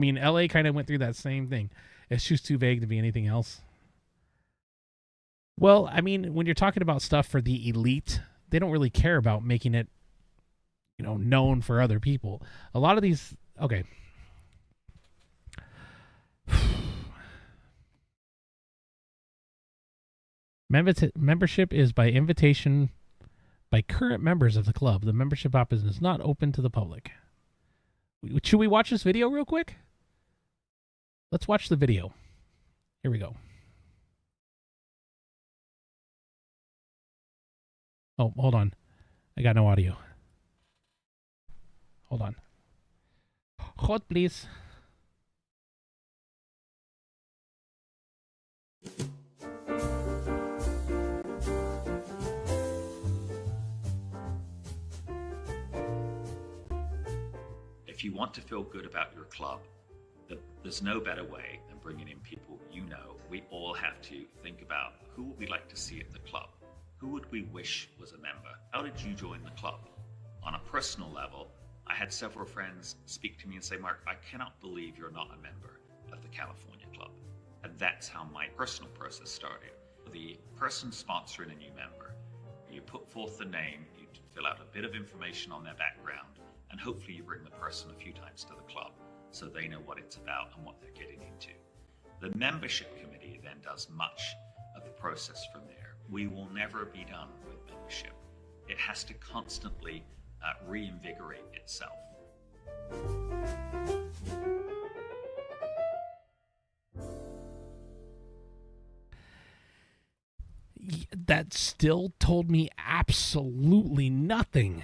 I mean, LA kind of went through that same thing. It's just too vague to be anything else. Well, I mean, when you're talking about stuff for the elite, they don't really care about making it, known for other people. A lot of these, okay. Membership is by invitation by current members of the club. The membership option is not open to the public. Should we watch this video real quick? Let's watch the video. Here we go. Oh, hold on. I got no audio. Hold on. Hold, please. If you want to feel good about your club, there's no better way than bringing in people you know. We all have to think about who would we like to see at the club? Who would we wish was a member? How did you join the club? On a personal level, I had several friends speak to me and say, Mark, I cannot believe you're not a member of the California Club. And that's how my personal process started. The person sponsoring a new member, you put forth the name, you fill out a bit of information on their background, and hopefully you bring the person a few times to the club so they know what it's about and what they're getting into. The membership committee then does much of the process from there. We will never be done with membership. It has to constantly reinvigorate itself. That still told me absolutely nothing.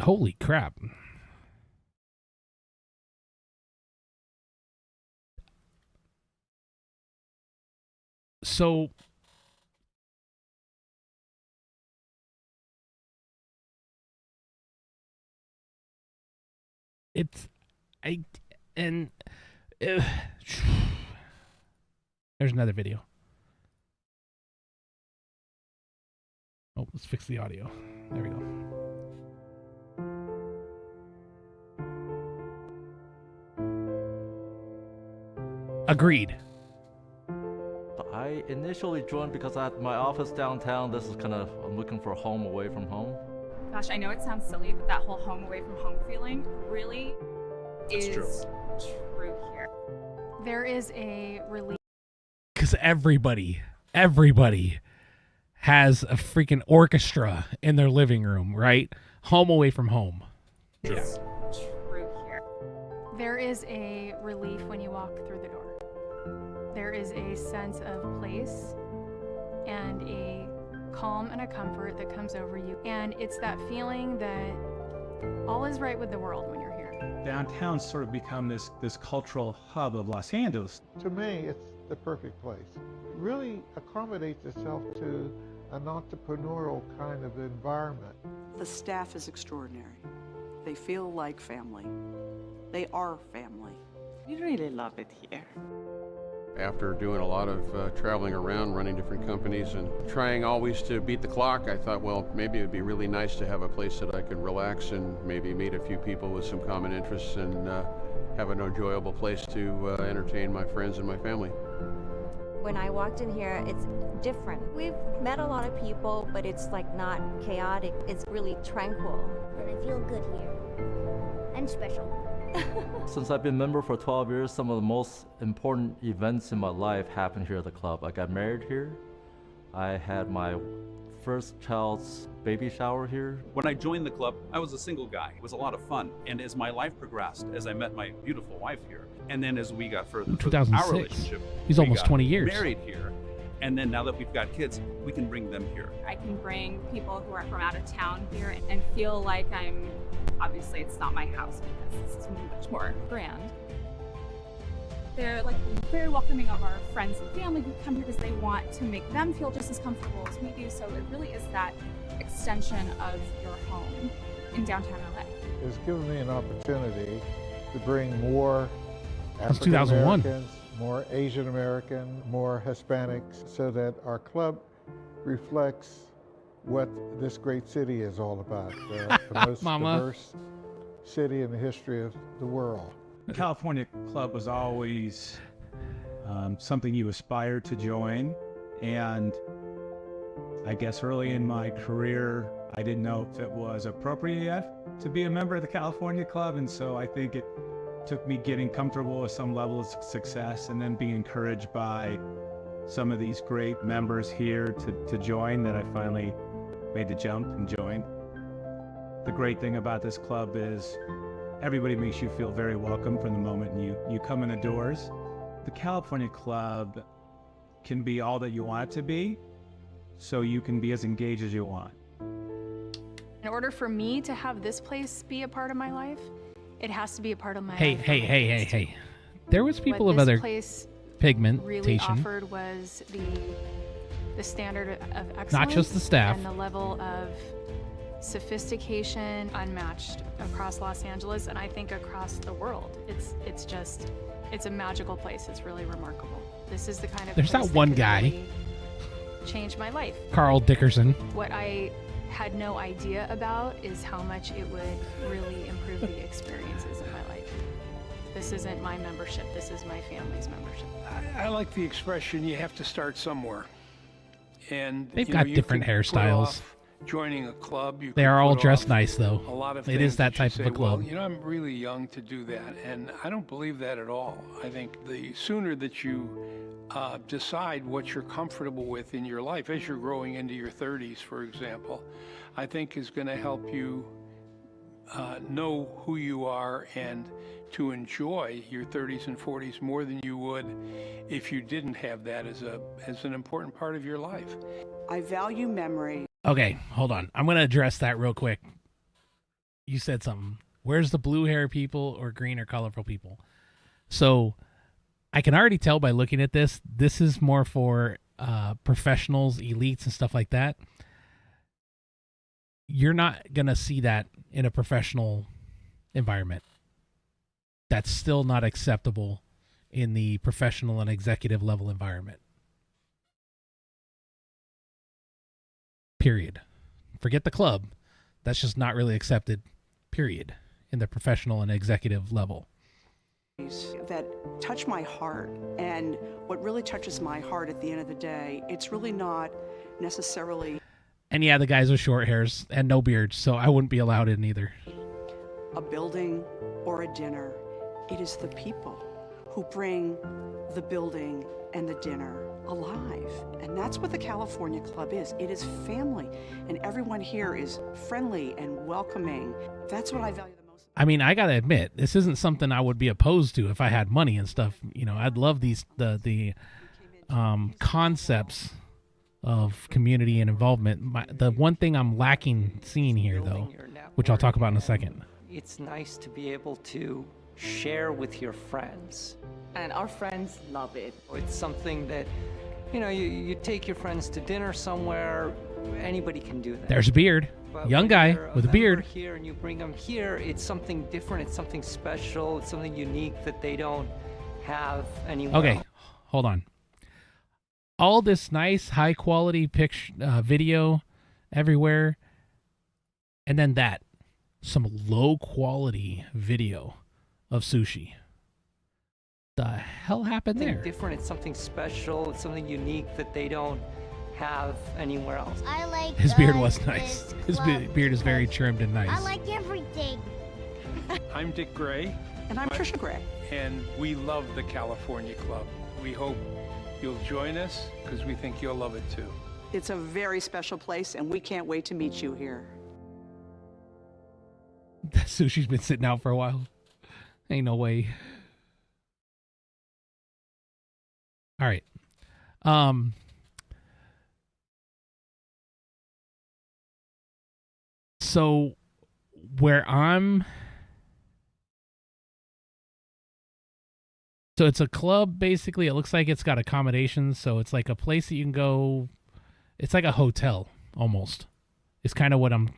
Holy crap. So there's another video. Oh, let's fix the audio. There we go. Agreed. I initially joined because I had my office downtown. This is I'm looking for a home away from home. Gosh, I know it sounds silly, but that whole home away from home feeling really is true here. There is a relief. Because everybody has a freaking orchestra in their living room, right? Home away from home. It's true here. There is a relief when you walk through the door. There is a sense of place and a calm and a comfort that comes over you. And it's that feeling that all is right with the world when you're here. Downtown's sort of become this cultural hub of Los Santos. To me, it's the perfect place. It really accommodates itself to an entrepreneurial kind of environment. The staff is extraordinary. They feel like family. They are family. We really love it here. After doing a lot of traveling around, running different companies, and trying always to beat the clock, I thought, well, maybe it would be really nice to have a place that I could relax and maybe meet a few people with some common interests and have an enjoyable place to entertain my friends and my family. When I walked in here, it's different. We've met a lot of people, but it's like not chaotic. It's really tranquil. And I feel good here. And special. Since I've been a member for 12 years, some of the most important events in my life happened here at the club. I got married here. I had my first child's baby shower here. When I joined the club, I was a single guy. It was a lot of fun. And as my life progressed, as I met my beautiful wife here, and then as we got further into our relationship, he's almost 20 years married here. And then now that we've got kids, we can bring them here. I can bring people who are from out of town here and feel like obviously it's not my house because it's much more grand. They're like very welcoming of our friends and family who come here because they want to make them feel just as comfortable as we do. So it really is that extension of your home in downtown LA. It's given me an opportunity to bring more That's African 2001. Americans, more Asian American, more Hispanics, so that our club reflects what this great city is all about. The most diverse city in the history of the world. The California Club was always something you aspired to join, and I guess early in my career I didn't know if it was appropriate yet to be a member of the California Club, and so I think it took me getting comfortable with some level of success and then being encouraged by some of these great members here to join that I finally made the jump and joined. The great thing about this club is everybody makes you feel very welcome from the moment you come in the doors. The California Club can be all that you want it to be, so you can be as engaged as you want. In order for me to have this place be a part of my life, it has to be a part of my life. Hey. There was people what of this other place pigmentation. Really offered was the standard of excellence. Not just the staff. And the level of sophistication unmatched across Los Angeles, and I think across the world. It's a magical place. It's really remarkable. This is the kind of There's place that one could guy. really change my life. Carl Dickerson. What I had no idea about is how much it would really improve the experiences in my life. This isn't my membership, this is my family's membership. I like the expression, you have to start somewhere. And they've got different hairstyles. Joining a club, they are all dressed nice, though. A lot of it is that type of a club. Well, I'm really young to do that, and I don't believe that at all. I think the sooner that you decide what you're comfortable with in your life, as you're growing into your 30s, for example, I think is going to help you know who you are and to enjoy your 30s and 40s more than you would if you didn't have that as an important part of your life. I value memory. Okay, hold on. I'm going to address that real quick. You said something. Where's the blue hair people or green or colorful people? So I can already tell by looking at this, this is more for professionals, elites, and stuff like that. You're not going to see that in a professional environment. That's still not acceptable in the professional and executive level environment. Period. Forget the club. That's just not really accepted, period, in the professional and executive level. That touch my heart, and what really touches my heart at the end of the day, it's really not necessarily... And yeah, the guys with short hairs and no beards, so I wouldn't be allowed in either. A building or a dinner. It is the people who bring the building and the dinner alive. And that's what the California Club is. It is family. And everyone here is friendly and welcoming. That's what I value the most. I mean, I got to admit, this isn't something I would be opposed to if I had money and stuff. You know, I'd love the concepts of community and involvement. The one thing I'm lacking seeing here, though, which I'll talk about in a second. It's nice to be able to share with your friends. And our friends love it. It's something that, you know, you take your friends to dinner somewhere, anybody can do that. There's a beard. But young guy with a beard. Here and you bring them here, it's something different, it's something special, it's something unique that they don't have anywhere. Okay, hold on. All this nice, high quality picture, video everywhere, and then some low quality video of sushi. The hell happened there? Different, it's something special, it's something unique that they don't have anywhere else. I like his beard was nice. His beard is very trimmed and nice. I like everything. I'm Dick Gray. And I'm Trisha Gray. And we love the California Club. We hope you'll join us because we think you'll love it too. It's a very special place and we can't wait to meet you here. That sushi's been sitting out for a while. Ain't no way. All right. So it's a club, basically. It looks like it's got accommodations, so it's like a place that you can go. It's like a hotel, almost. It's kind of what I'm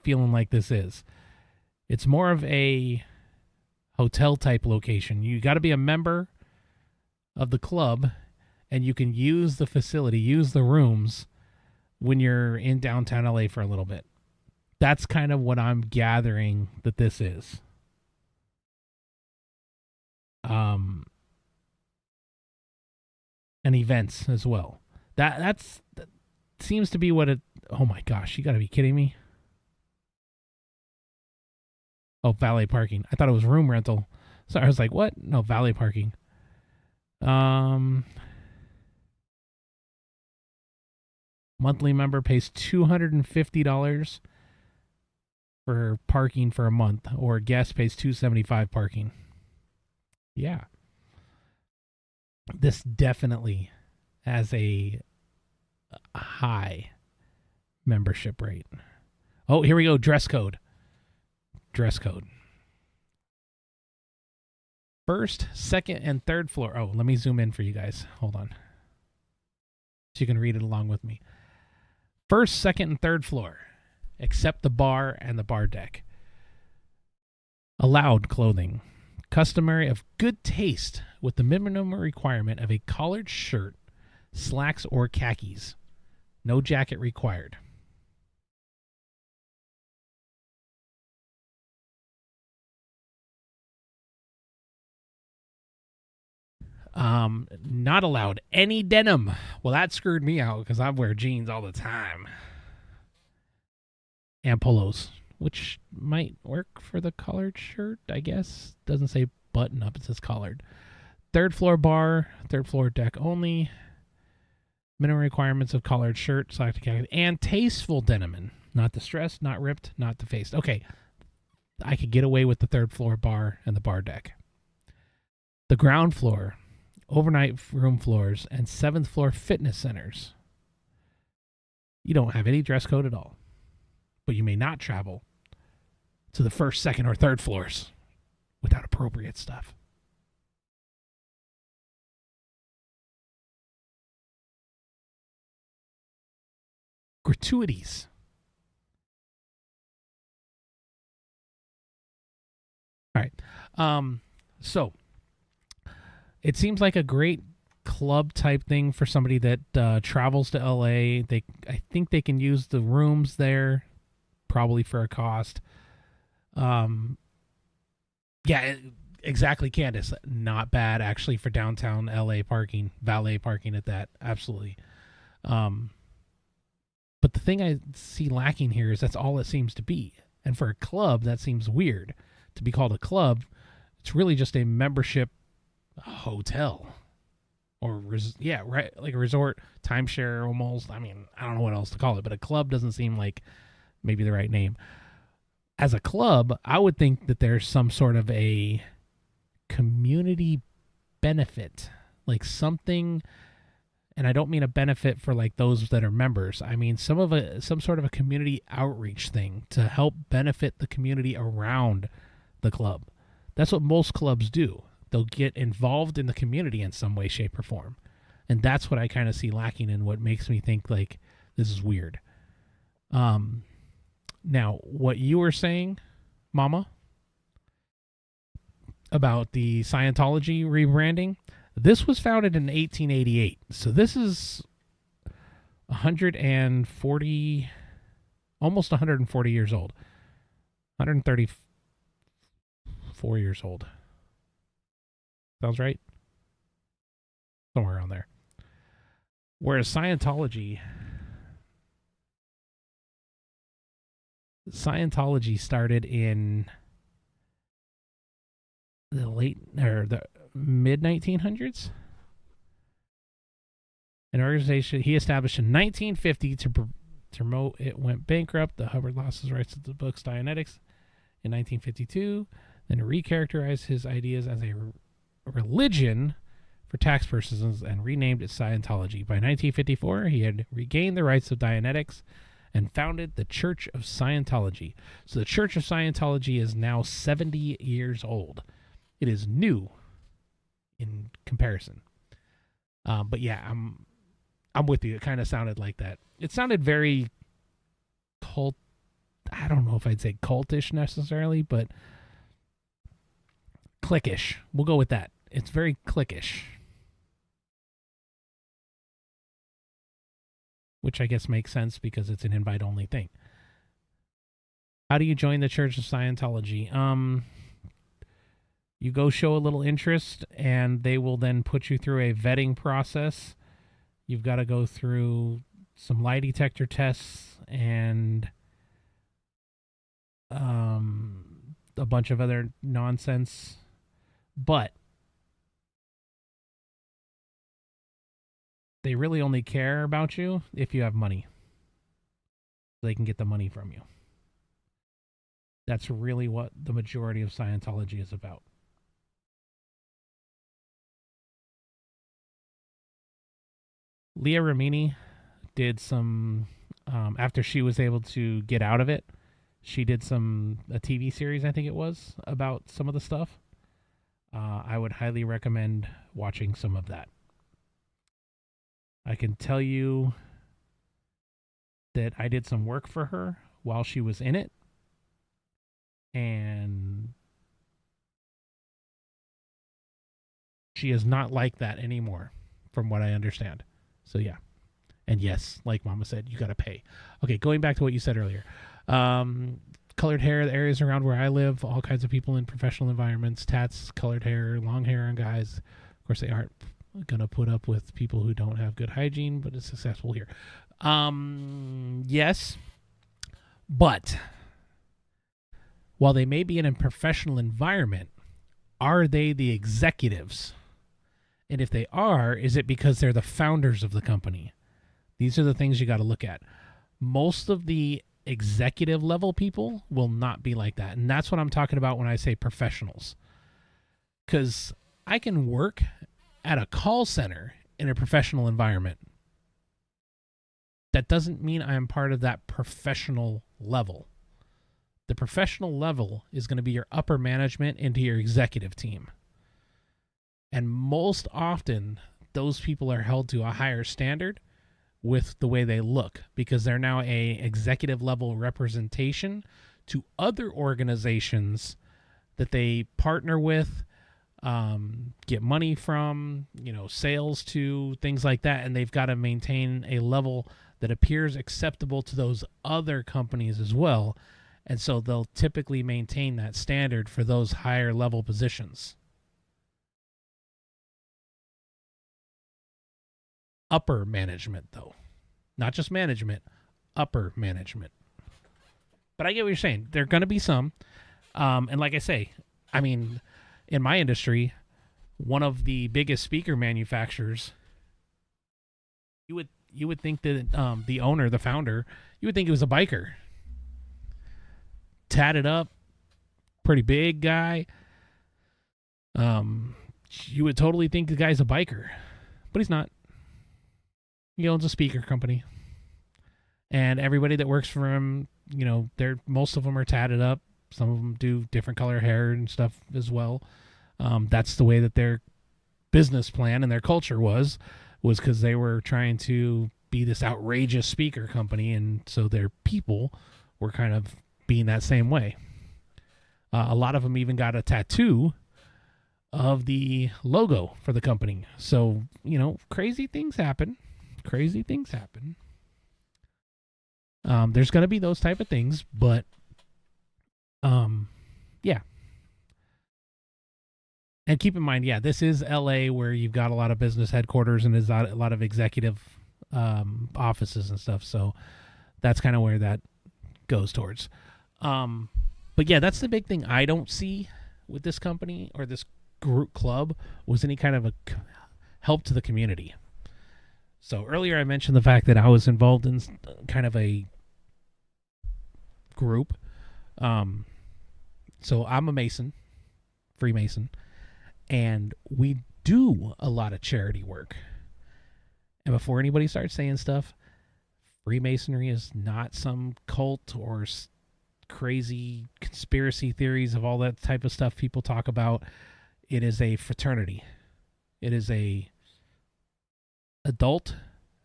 feeling like this is. It's more of a hotel-type location. You got to be a member of the club, and you can use the facility, use the rooms when you're in downtown LA for a little bit. That's kind of what I'm gathering that this is. And events as well. That seems to be what it. Oh my gosh, you got to be kidding me. Oh, valet parking. I thought it was room rental. So I was like, what? No, valet parking. Monthly member pays $250 for parking for a month, or guest pays $275 parking. Yeah. This definitely has a high membership rate. Oh, here we go. Dress code. First, second, and third floor. Oh, let me zoom in for you guys. Hold on. So you can read it along with me. First, second, and third floor, except the bar and the bar deck. Allowed clothing. Customary of good taste with the minimum requirement of a collared shirt, slacks, or khakis. No jacket required. Not allowed any denim. Well, that screwed me out because I wear jeans all the time. And polos, which might work for the collared shirt, I guess. Doesn't say button up, it says collared. Third floor bar, third floor deck only. Minimum requirements of collared shirt, slack to khaki, and tasteful denim. Not distressed, not ripped, not defaced. Okay, I could get away with the third floor bar and the bar deck. The ground floor, overnight room floors, and 7th floor fitness centers. You don't have any dress code at all. But you may not travel to the first, second, or third floors without appropriate stuff. Gratuities. All right. So it seems like a great club type thing for somebody that travels to LA. I think they can use the rooms there, probably for a cost. Yeah, exactly, Candace. Not bad actually for downtown LA parking, valet parking at that. Absolutely. But the thing I see lacking here is that's all it seems to be. And for a club, that seems weird. To be called a club, it's really just a membership hotel. Or, right, like a resort, timeshare almost. I mean, I don't know what else to call it, but a club doesn't seem like maybe the right name. As a club, I would think that there's some sort of a community benefit, like something. And I don't mean a benefit for like those that are members. I mean some sort of a community outreach thing to help benefit the community around the club. That's what most clubs do. They'll get involved in the community in some way, shape, or form. And that's what I kind of see lacking and what makes me think like this is weird. Now, what you were saying, Mama, about the Scientology rebranding, this was founded in 1888. So this is 140, almost 140 years old. 134 years old. Sounds right? Somewhere around there. Whereas Scientology started in the mid 1900s. An organization he established in 1950 to promote it went bankrupt. The Hubbard lost his rights to the books Dianetics in 1952, then recharacterized his ideas as a religion for tax purposes and renamed it Scientology. By 1954, he had regained the rights of Dianetics and founded the Church of Scientology. So the Church of Scientology is now 70 years old. It is new in comparison. But yeah, I'm with you. It kind of sounded like that. It sounded very cult. I don't know if I'd say cultish necessarily, but cliquish. We'll go with that. It's very cliquish. which I guess makes sense because it's an invite-only thing. How do you join the Church of Scientology? You go show a little interest, and they will then put you through a vetting process. You've got to go through some lie detector tests and a bunch of other nonsense. But they really only care about you if you have money. They can get the money from you. That's really what the majority of Scientology is about. Leah Remini did some, after she was able to get out of it, she did a TV series, I think it was, about some of the stuff. I would highly recommend watching some of that. I can tell you that I did some work for her while she was in it, and she is not like that anymore, from what I understand. So yeah. And yes, like Mama said, you got to pay. Okay, going back to what you said earlier. Colored hair, the areas around where I live, all kinds of people in professional environments, tats, colored hair, long hair on guys. Of course, they aren't going to put up with people who don't have good hygiene, but it's successful here. Yes, but while they may be in a professional environment, are they the executives? And if they are, is it because they're the founders of the company? These are the things you got to look at. Most of the executive level people will not be like that. And that's what I'm talking about when I say professionals. Because I can work at a call center in a professional environment. That doesn't mean I'm part of that professional level. The professional level is going to be your upper management into your executive team. And most often, those people are held to a higher standard with the way they look, because they're now a executive level representation to other organizations that they partner with, get money from, sales to, things like that. And they've got to maintain a level that appears acceptable to those other companies as well. And so they'll typically maintain that standard for those higher level positions. Upper management, though. Not just management, upper management. But I get what you're saying. There are going to be some. And like I say, I mean, in my industry, one of the biggest speaker manufacturers, you would think that the owner, the founder, you would think he was a biker. Tatted up, pretty big guy. You would totally think the guy's a biker. But he's not. He owns a speaker company, and everybody that works for him, most of them are tatted up. Some of them do different color hair and stuff as well. That's the way that their business plan and their culture was because they were trying to be this outrageous speaker company, and so their people were kind of being that same way. A lot of them even got a tattoo of the logo for the company. So, crazy things happen. Crazy things happen. There's going to be those type of things, but yeah. And keep in mind, this is LA, where you've got a lot of business headquarters and there's a lot of executive offices and stuff. So that's kind of where that goes towards. But yeah, that's the big thing I don't see with this company or this group club was any kind of a help to the community. So earlier I mentioned the fact that I was involved in kind of a group. So I'm a Mason, Freemason, and we do a lot of charity work. And before anybody starts saying stuff, Freemasonry is not some cult or crazy conspiracy theories of all that type of stuff people talk about. It is a fraternity. It is a adult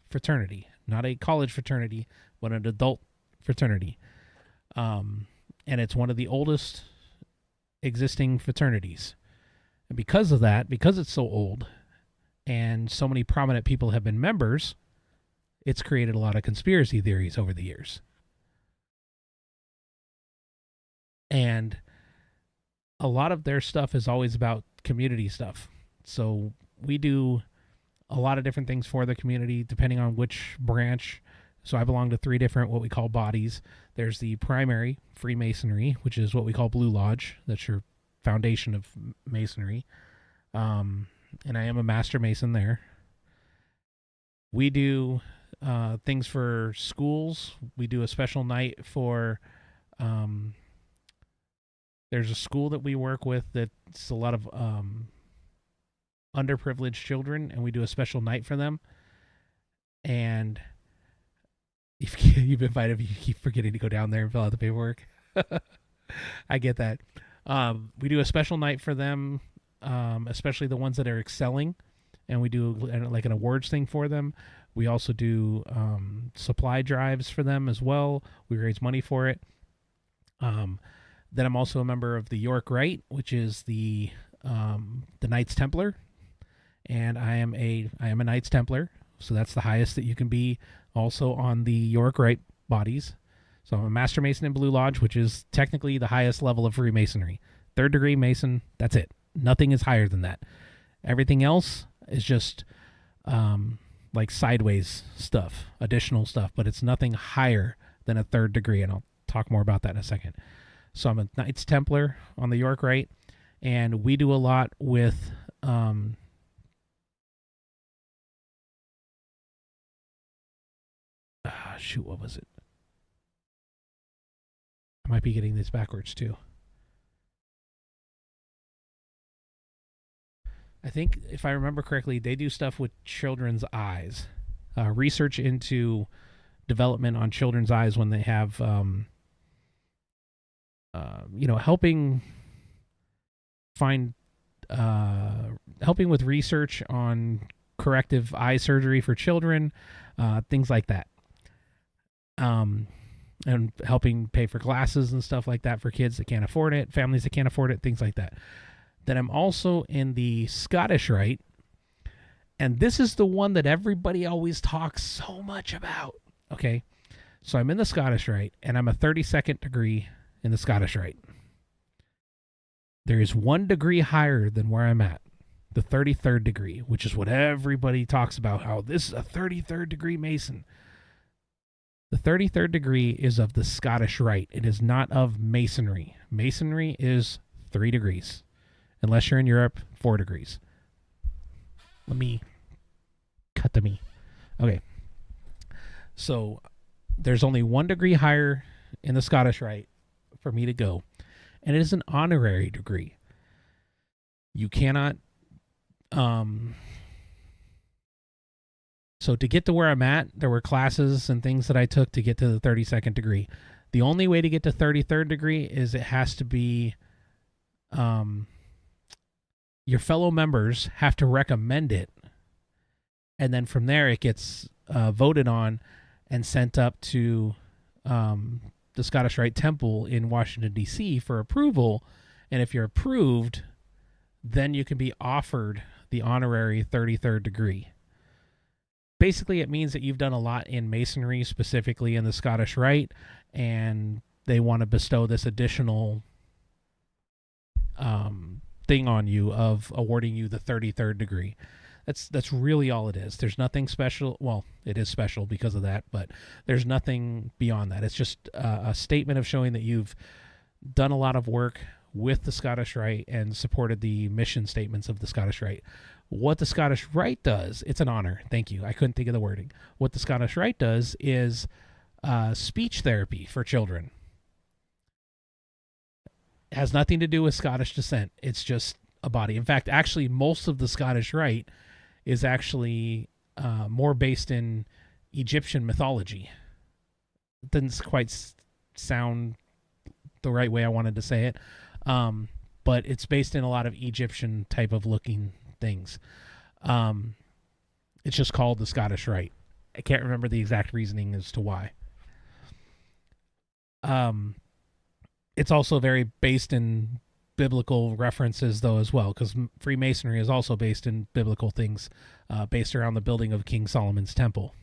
fraternity, not a college fraternity, but an adult fraternity. And it's one of the oldest existing fraternities. And because of that, because it's so old and so many prominent people have been members, it's created a lot of conspiracy theories over the years. And a lot of their stuff is always about community stuff. So we do a lot of different things for the community depending on which branch. So I belong to 3 different what we call bodies. There's the primary Freemasonry, which is what we call Blue Lodge. That's your foundation of Masonry. And I am a Master Mason there. We do things for schools. We do a special night for... there's a school that we work with that's a lot of underprivileged children, and we do a special night for them. And if you've invited me, you keep forgetting to go down there and fill out the paperwork. I get that. We do a special night for them, especially the ones that are excelling, and we do like an awards thing for them. We also do supply drives for them as well. We raise money for it. Then I'm also a member of the York Rite, which is the Knights Templar, and I am a Knights Templar, so that's the highest that you can be. Also on the York Rite bodies. So I'm a Master Mason in Blue Lodge, which is technically the highest level of Freemasonry. 3rd degree Mason, that's it. Nothing is higher than that. Everything else is just like sideways stuff, additional stuff, but it's nothing higher than a 3rd degree, and I'll talk more about that in a second. So I'm a Knights Templar on the York Rite, and we do a lot with what was it? I might be getting this backwards too. I think if I remember correctly, they do stuff with children's eyes, research into development on children's eyes when they have, helping with research on corrective eye surgery for children, things like that. And helping pay for glasses and stuff like that for kids that can't afford it, families that can't afford it, things like that. Then I'm also in the Scottish Rite, and this is the one that everybody always talks so much about. Okay, so I'm in the Scottish Rite, and I'm a 32nd degree in the Scottish Rite. There is 1 degree higher than where I'm at, the 33rd degree, which is what everybody talks about, how this is a 33rd degree Mason. The 33rd degree is of the Scottish Rite. It is not of Masonry. Masonry is 3 degrees. Unless you're in Europe, 4 degrees. Let me cut to me. Okay. So there's only 1 degree higher in the Scottish Rite for me to go. And it is an honorary degree. You cannot... So to get to where I'm at, there were classes and things that I took to get to the 32nd degree. The only way to get to 33rd degree is it has to be... your fellow members have to recommend it, and then from there it gets voted on and sent up to the Scottish Rite Temple in Washington, D.C. for approval, and if you're approved, then you can be offered the honorary 33rd degree. Basically, it means that you've done a lot in Masonry, specifically in the Scottish Rite, and they want to bestow this additional thing on you of awarding you the 33rd degree. That's really all it is. There's nothing special. Well, it is special because of that, but there's nothing beyond that. It's just a statement of showing that you've done a lot of work with the Scottish Rite and supported the mission statements of the Scottish Rite. What the Scottish Rite does, it's an honor. Thank you. I couldn't think of the wording. What the Scottish Rite does is speech therapy for children. It has nothing to do with Scottish descent. It's just a body. In fact, actually, most of the Scottish Rite is actually more based in Egyptian mythology. It doesn't quite sound the right way I wanted to say it, but it's based in a lot of Egyptian type of looking things. It's just called the Scottish Rite. I can't remember the exact reasoning as to why. It's also very based in biblical references, though, as well, because Freemasonry is also based in biblical things, based around the building of King Solomon's Temple.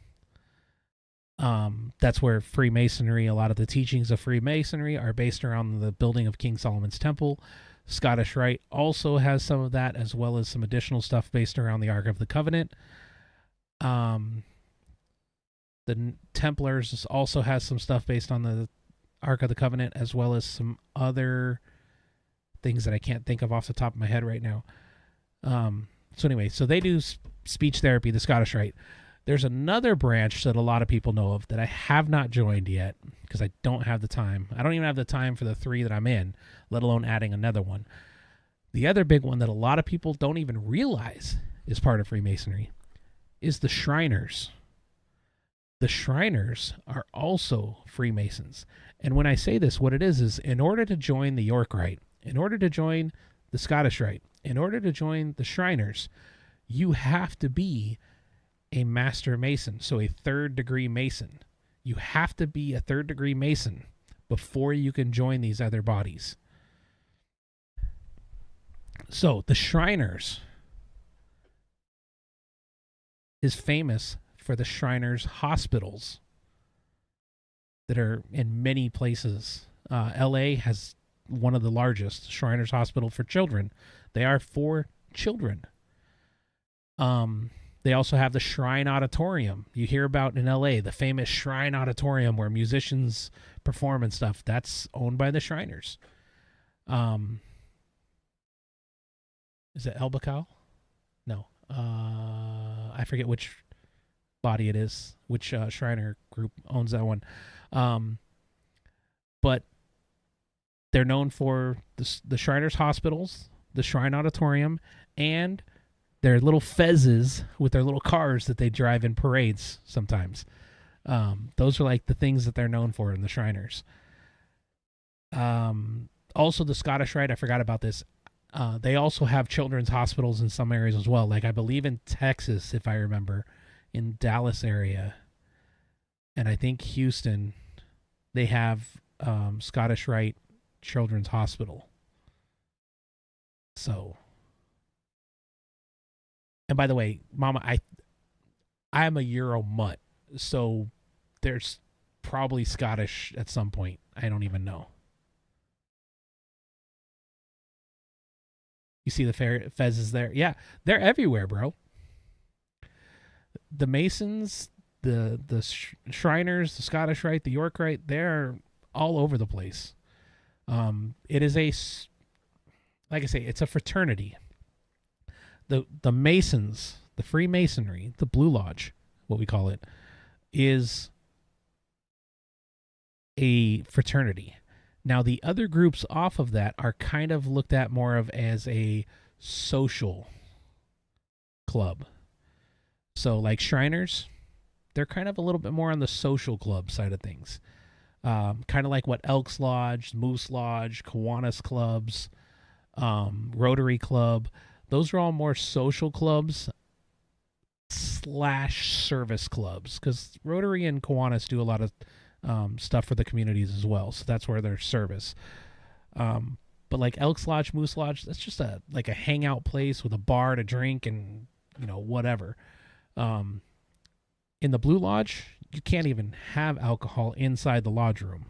That's where Freemasonry, a lot of the teachings of Freemasonry are based around the building of King Solomon's Temple. Scottish Rite also has some of that, as well as some additional stuff based around the Ark of the Covenant. The Templars also has some stuff based on the Ark of the Covenant, as well as some other things that I can't think of off the top of my head right now. So anyway, so they do speech therapy, the Scottish Rite. There's another branch that a lot of people know of that I have not joined yet because I don't have the time. I don't even have the time for the 3 that I'm in, let alone adding another one. The other big one that a lot of people don't even realize is part of Freemasonry is the Shriners. The Shriners are also Freemasons. And when I say this, what it is in order to join the York Rite, in order to join the Scottish Rite, in order to join the Shriners, you have to be a Master Mason, so a 3rd degree Mason. You have to be a 3rd degree Mason before you can join these other bodies. So the Shriners is famous for the Shriners hospitals that are in many places. LA has one of the largest Shriners Hospital for children. They are for children. They also have the Shrine Auditorium. You hear about in LA, the famous Shrine Auditorium where musicians perform and stuff. That's owned by the Shriners. Is it Elbacal? No. I forget which body it is, which Shriner group owns that one. But they're known for the Shriners Hospitals, the Shrine Auditorium, and their little fezzes with their little cars that they drive in parades sometimes. Those are like the things that they're known for in the Shriners. Also, the Scottish Rite, I forgot about this. They also have children's hospitals in some areas as well. Like I believe in Texas, if I remember, in Dallas area, and I think Houston, they have Scottish Rite Children's Hospital. So, and by the way, Mama, I am a Euro mutt, so there's probably Scottish at some point. I don't even know. You see the fezzes there? Yeah, they're everywhere, bro. The Masons, the Shriners, the Scottish Rite, the York Rite, they're all over the place. It is like I say, it's a fraternity. The Masons, the Freemasonry, the Blue Lodge, what we call it, is a fraternity. Now, the other groups off of that are kind of looked at more of as a social club. So, like Shriners, they're kind of a little bit more on the social club side of things. Kind of like what Elks Lodge, Moose Lodge, Kiwanis clubs, Rotary Club, those are all more social clubs / service clubs, because Rotary and Kiwanis do a lot of stuff for the communities as well, so that's where their service. But like Elks Lodge, Moose Lodge, that's just a hangout place with a bar to drink and whatever. In the Blue Lodge, you can't even have alcohol inside the lodge room.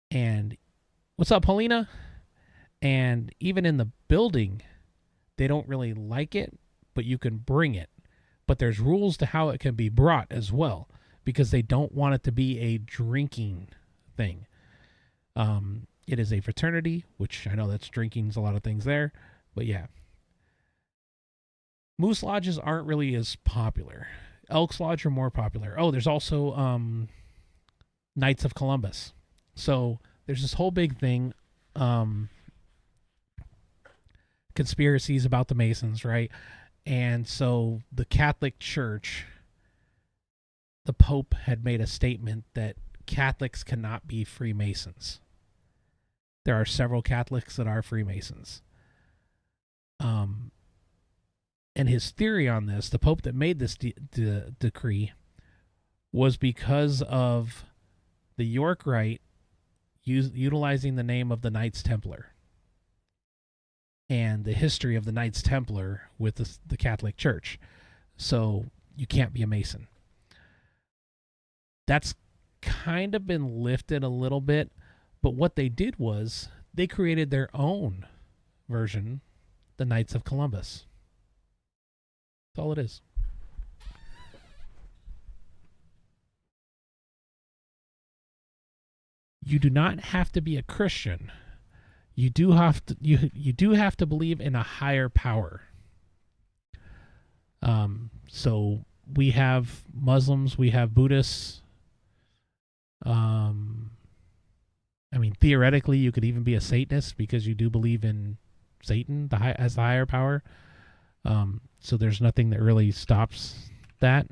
And what's up, Paulina? And even in the building, they don't really like it, but you can bring it. But there's rules to how it can be brought as well, because they don't want it to be a drinking thing. It is a fraternity, which I know that's drinking's a lot of things there, but yeah. Moose Lodges aren't really as popular. Elks Lodge are more popular. Oh, there's also Knights of Columbus. So there's this whole big thing, conspiracies about the Masons, right? And so the Catholic Church, the Pope had made a statement that Catholics cannot be Freemasons. There are several Catholics that are Freemasons. And his theory on this, the Pope that made this decree, was because of the York Rite utilizing the name of the Knights Templar and the history of the Knights Templar with the Catholic Church. So you can't be a Mason. That's kind of been lifted a little bit, but what they did was they created their own version, the Knights of Columbus. That's all it is. You do not have to be a Christian. You do have to you do have to believe in a higher power. So we have Muslims, we have Buddhists. I mean, theoretically, you could even be a Satanist because you do believe in Satan as the higher power. So there's nothing that really stops that.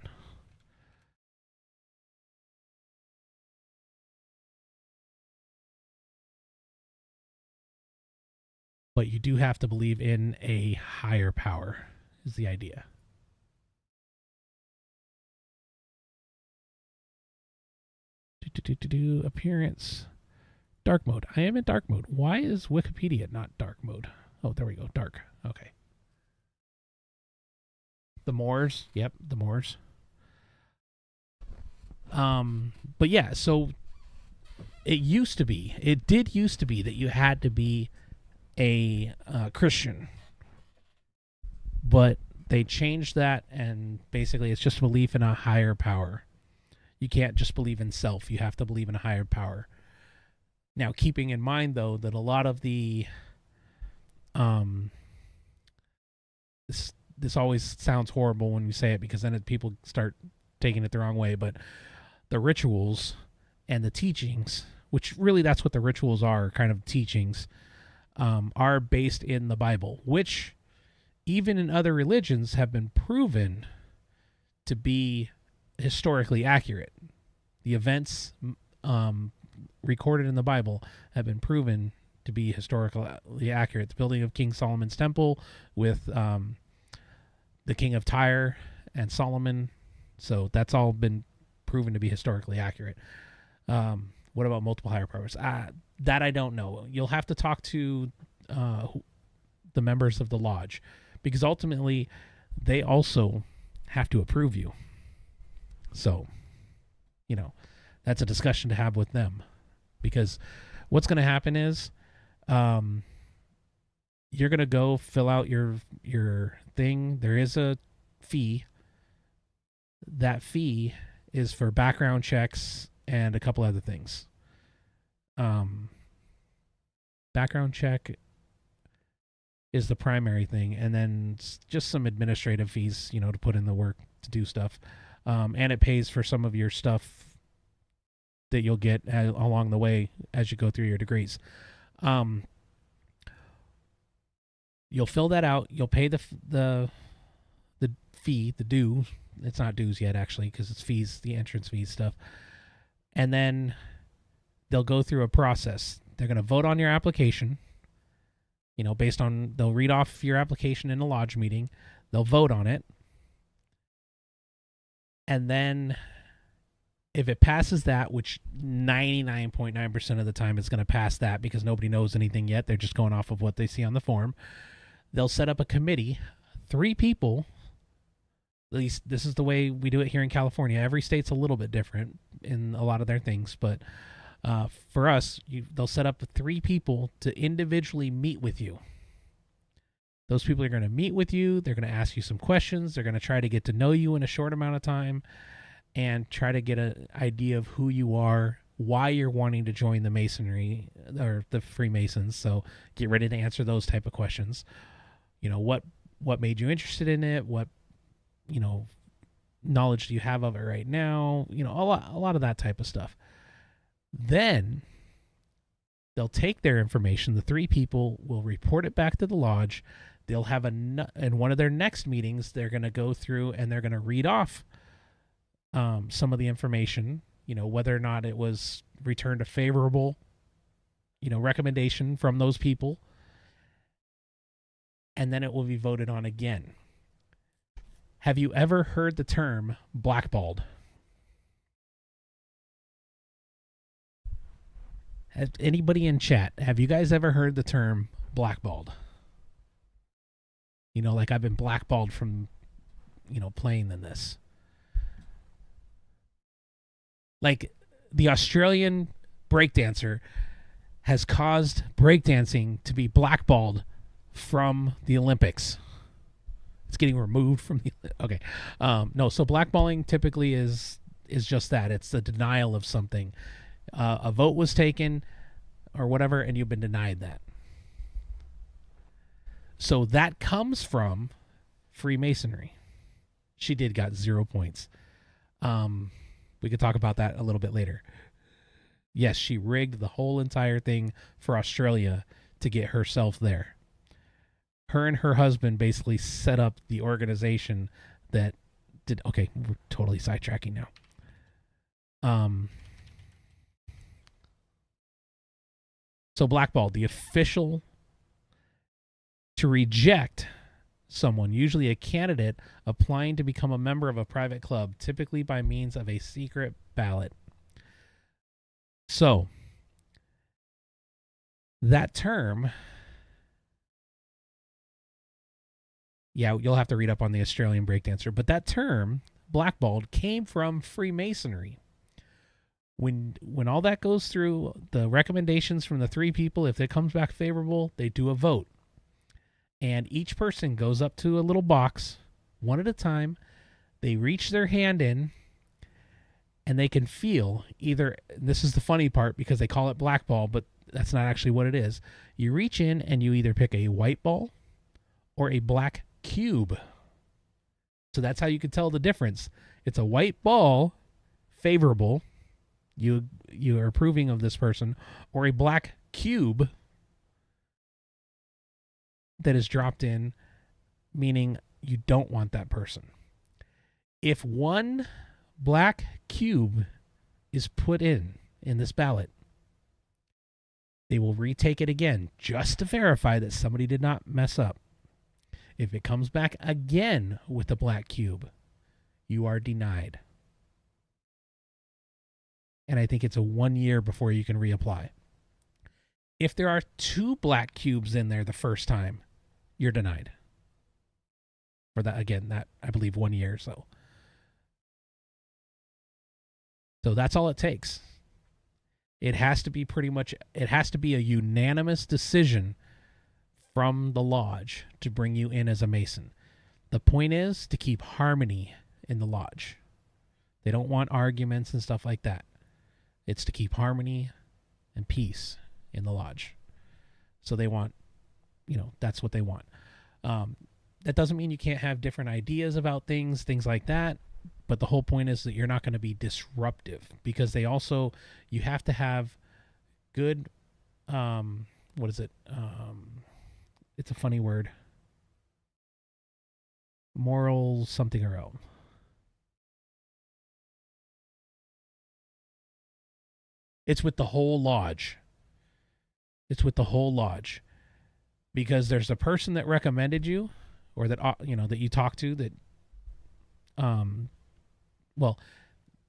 But you do have to believe in a higher power, is the idea. Appearance. Dark mode. I am in dark mode. Why is Wikipedia not dark mode? Oh, there we go. Dark. Okay. The Moors. Yep, the Moors. But yeah, so it did used to be that you had to be a Christian. But they changed that, and basically it's just a belief in a higher power. You can't just believe in self. You have to believe in a higher power. Now, keeping in mind, though, that a lot of the... This always sounds horrible when you say it, because then people start taking it the wrong way, but the rituals and the teachings, which really that's what the rituals are, kind of teachings, are based in the Bible, which even in other religions have been proven to be historically accurate. The events recorded in the Bible have been proven to be historically accurate. The building of King Solomon's temple with the king of Tyre and Solomon. So that's all been proven to be historically accurate. What about multiple higher powers? That I don't know. You'll have to talk to the members of the lodge, because ultimately they also have to approve you. So, that's a discussion to have with them, because what's going to happen is you're going to go fill out your thing. There is a fee. That fee is for background checks and a couple other things. Background check is the primary thing, and then just some administrative fees, to put in the work to do stuff. And it pays for some of your stuff that you'll get along the way as you go through your degrees. You'll fill that out. You'll pay the fee, the dues. It's not dues yet, actually, because it's fees, the entrance fees stuff. And then they'll go through a process. They're going to vote on your application. They'll read off your application in a lodge meeting. They'll vote on it. And then if it passes that, which 99.9% of the time it's going to pass that, because nobody knows anything yet. They're just going off of what they see on the form. They'll set up a committee, 3 people. At least this is the way we do it here in California. Every state's a little bit different in a lot of their things, but for us, they'll set up 3 people to individually meet with you. Those people are going to meet with you. They're going to ask you some questions. They're going to try to get to know you in a short amount of time and try to get an idea of who you are, why you're wanting to join the Masonry or the Freemasons. So get ready to answer those type of questions. What made you interested in it? What, knowledge do you have of it right now? A lot of that type of stuff. Then they'll take their information. The 3 people will report it back to the lodge. They'll have in one of their next meetings, they're going to go through and they're going to read off some of the information, whether or not it was returned a favorable, recommendation from those people. And then it will be voted on again. Have you ever heard the term blackballed? Anybody in chat, have you guys ever heard the term blackballed? Like I've been blackballed from, playing in this. Like, the Australian breakdancer has caused breakdancing to be blackballed from the Olympics. It's getting removed from the... Okay. No, so blackballing typically is just that. It's the denial of something. A vote was taken or whatever, and you've been denied that. So that comes from Freemasonry. She got 0 points. We could talk about that a little bit later. Yes, she rigged the whole entire thing for Australia to get herself there. Her and her husband basically set up the organization that did... Okay, we're totally sidetracking now. So blackball, the official to reject someone, usually a candidate applying to become a member of a private club, typically by means of a secret ballot. So that term, yeah, you'll have to read up on the Australian breakdancer, but that term, blackballed, came from Freemasonry. When all that goes through, the recommendations from the 3 people, if it comes back favorable, they do a vote. And each person goes up to a little box, one at a time. They reach their hand in, and they can feel either... This is the funny part because they call it blackball, but that's not actually what it is. You reach in and you either pick a white ball or a black cube. So that's how you can tell the difference. It's a white ball, favorable. You are approving of this person, or a black cube that is dropped in, meaning you don't want that person. If one black cube is put in this ballot, they will retake it again just to verify that somebody did not mess up. If it comes back again with a black cube, you are denied. And I think it's a 1 year before you can reapply. If there are 2 black cubes in there the first time, you're denied. For that, again, that I believe 1 year. So that's all it takes. It has to be a unanimous decision from the lodge to bring you in as a Mason. The point is to keep harmony in the lodge. They don't want arguments and stuff like that. It's to keep harmony and peace in the lodge. So they want, that's what they want. That doesn't mean you can't have different ideas about things like that. But the whole point is that you're not going to be disruptive, because you have to have good, what is it? It's a funny word. Moral something or other. It's with the whole lodge. Because there's a person that recommended you, or that that you talk to, that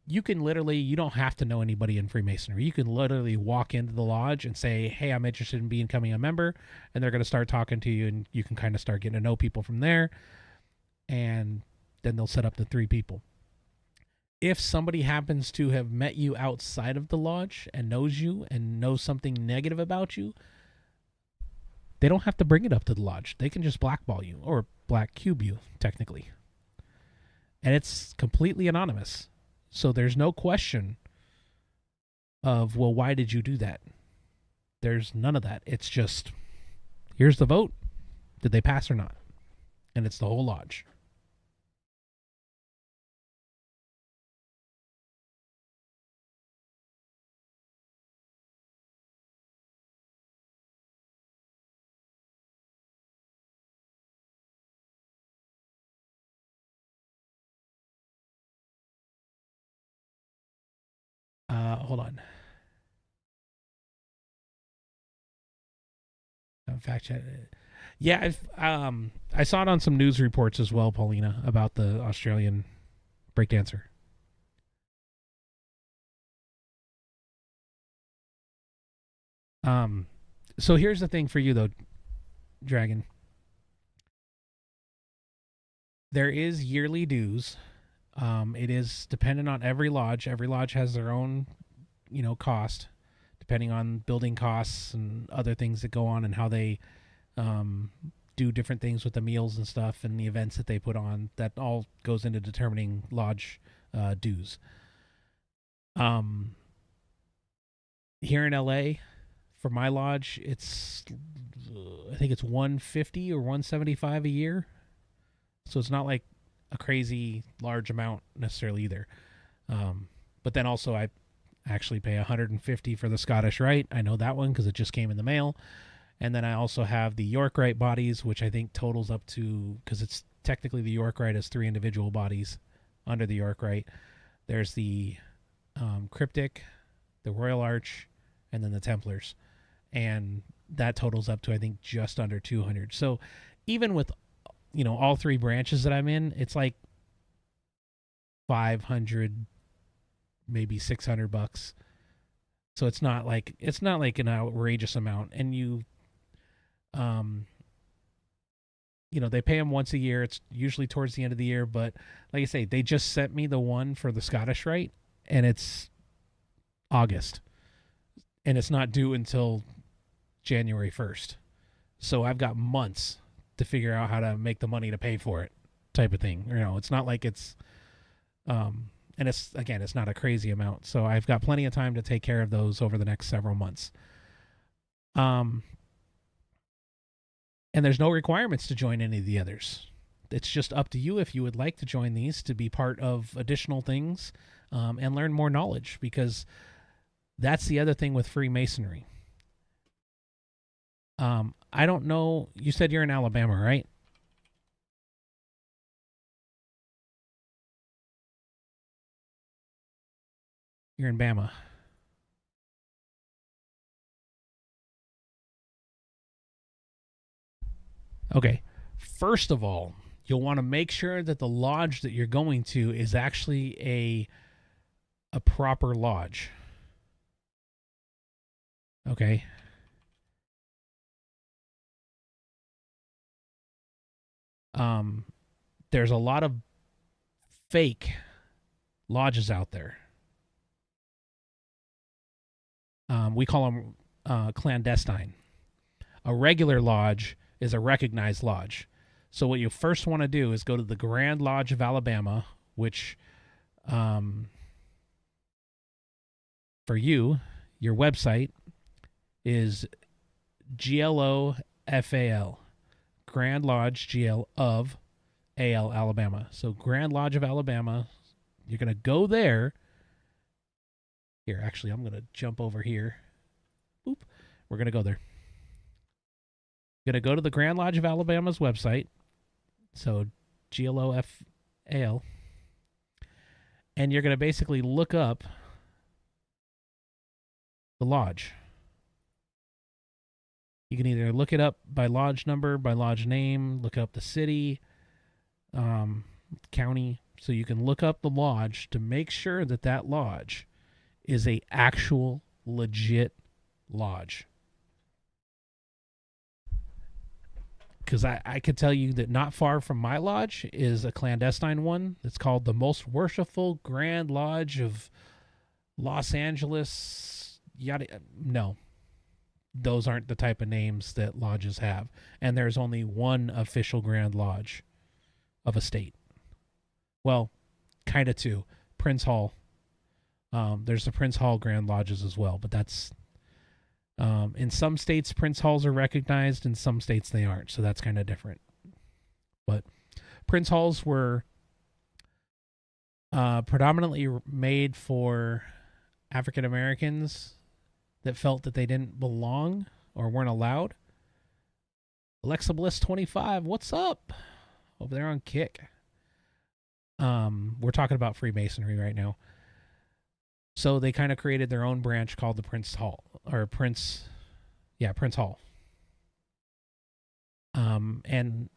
you can literally, you don't have to know anybody in Freemasonry. You can literally walk into the lodge and say, "Hey, I'm interested in becoming a member," and they're going to start talking to you, and you can kind of start getting to know people from there, and then they'll set up the 3 people. If somebody happens to have met you outside of the lodge and knows you and knows something negative about you, they don't have to bring it up to the lodge. They can just blackball you, or black cube you, technically. And it's completely anonymous. So there's no question of, well, why did you do that? There's none of that. It's just, here's the vote. Did they pass or not? And it's the whole lodge. Hold on. Fact check. Yeah, I saw it on some news reports as well, Paulina, about the Australian breakdancer. So here's the thing for you though, Dragon. There is yearly dues. It is dependent on every lodge. Every lodge has their own, cost, depending on building costs and other things that go on and how they do different things with the meals and stuff and the events that they put on. That all goes into determining lodge dues. Here in LA, for my lodge, I think it's $150 or $175 a year. So it's not like a crazy large amount necessarily either. But then also I actually pay $150 for the Scottish Rite. I know that one because it just came in the mail. And then I also have the York Rite bodies, which I think totals up to, because it's technically the York Rite has 3 individual bodies under the York Rite. There's the Cryptic, the Royal Arch, and then the Templars. And that totals up to, I think, just under 200. So even with, all 3 branches that I'm in, it's like 500, maybe $600. So it's not like an outrageous amount. And they pay them once a year. It's usually towards the end of the year. But like I say, they just sent me the one for the Scottish Rite, and it's August. And it's not due until January 1st. So I've got months to figure out how to make the money to pay for it, type of thing. It's not like it's, and it's not a crazy amount. So I've got plenty of time to take care of those over the next several months. And there's no requirements to join any of the others. It's just up to you if you would like to join these to be part of additional things and learn more knowledge, because that's the other thing with Freemasonry. I don't know. You said you're in Alabama, right? You're in Bama. Okay. First of all, you'll want to make sure that the lodge that you're going to is actually a proper lodge. Okay. There's a lot of fake lodges out there. We call them clandestine. A regular lodge is a recognized lodge. So what you first want to do is go to the Grand Lodge of Alabama, which for you, your website is GLOFAL, Grand Lodge GL of AL Alabama. So Grand Lodge of Alabama, you're going to go there. Here, actually, I'm going to jump over here. Boop. We're going to go there. Going to go to the Grand Lodge of Alabama's website. So GLOFAL. And you're going to basically look up the lodge. You can either look it up by lodge number, by lodge name, look up the city, county. So you can look up the lodge to make sure that that lodge is a actual legit lodge. Because I could tell you that not far from my lodge is a clandestine one. It's called the Most Worshipful Grand Lodge of Los Angeles. Yada. No. Those aren't the type of names that lodges have. And there's only one official Grand Lodge of a state. Well, kind of two. Prince Hall. There's the Prince Hall Grand Lodges as well, but that's in some states Prince Halls are recognized, in some states they aren't, so that's kind of different. But Prince Halls were predominantly made for African Americans that felt that they didn't belong or weren't allowed. Alexa Bliss 25, what's up? Over there on Kick. We're talking about Freemasonry right now. So they kind of created their own branch called the Prince Hall, or Prince Hall. And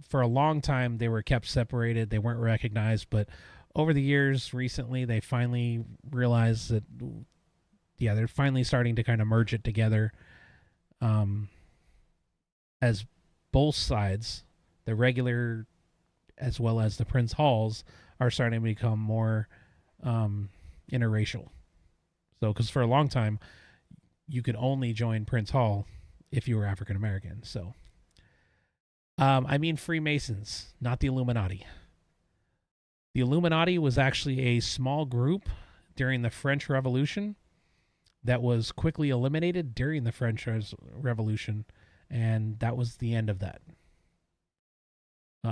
for a long time they were kept separated. They weren't recognized, but over the years, recently, they finally realized that, they're finally starting to kind of merge it together. As both sides, the regular as well as the Prince Halls, are starting to become more interracial. So, because for a long time, you could only join Prince Hall if you were African American. So, I mean Freemasons, not the Illuminati. The Illuminati was actually a small group during the French Revolution that was quickly eliminated during the French Revolution, and that was the end of that.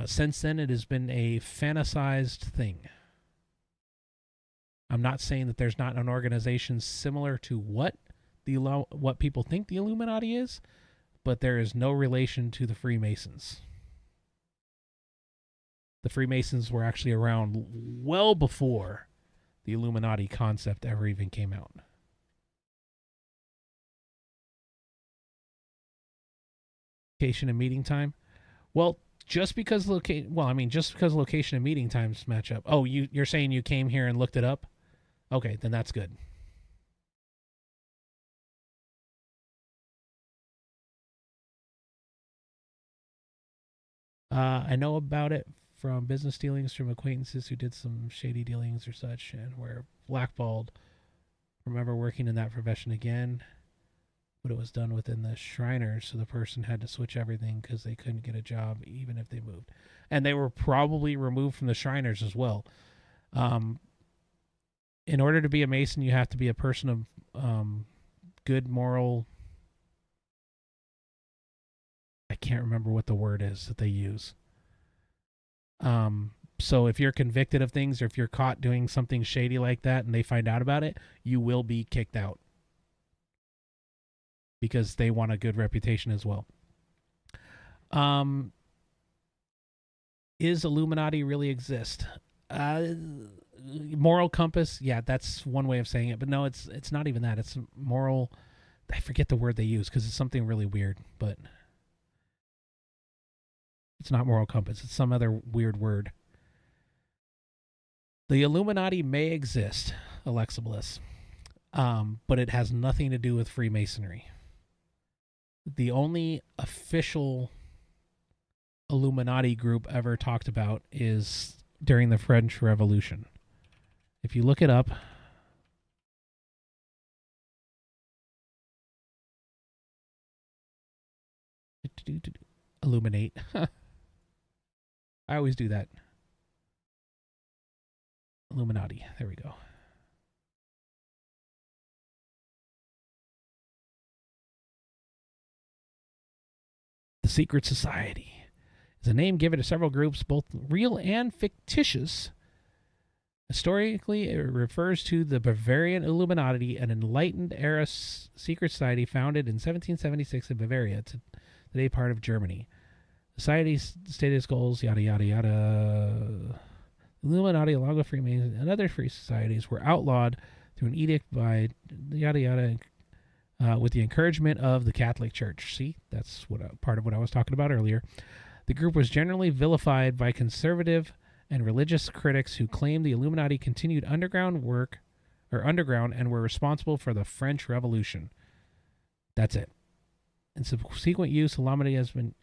Since then, it has been a fantasized thing. I'm not saying that there's not an organization similar to what people think the Illuminati is, but there is no relation to the Freemasons. The Freemasons were actually around well before the Illuminati concept ever even came out. Location and meeting time. Well, just because location and meeting times match up. Oh, you're saying you came here and looked it up? Okay, then that's good. I know about it from business dealings from acquaintances who did some shady dealings or such and were blackballed. Remember working in that profession again, but it was done within the Shriners, so the person had to switch everything because they couldn't get a job even if they moved. And they were probably removed from the Shriners as well. In order to be a Mason, you have to be a person of good moral... I can't remember what the word is that they use. So if you're convicted of things, or if you're caught doing something shady like that and they find out about it, you will be kicked out. Because they want a good reputation as well. Is Illuminati really exist? Moral compass, yeah, that's one way of saying it. But no, it's not even that. It's moral... I forget the word they use because it's something really weird. But it's not moral compass. It's some other weird word. The Illuminati may exist, Alexa Bliss, but it has nothing to do with Freemasonry. The only official Illuminati group ever talked about is during the French Revolution. If you look it up, illuminate. I always do that. Illuminati. There we go. The Secret Society is a name given to several groups, both real and fictitious. Historically, it refers to the Bavarian Illuminati, an enlightened-era secret society founded in 1776 in Bavaria, today part of Germany. The society stated its goals, yada, yada, yada. The Illuminati, along with Freemasons and other free societies, were outlawed through an edict by yada, yada, with the encouragement of the Catholic Church. See, that's part of what I was talking about earlier. The group was generally vilified by conservative and religious critics who claimed the Illuminati continued underground and were responsible for the French Revolution. That's it. In subsequent use, Illuminati has been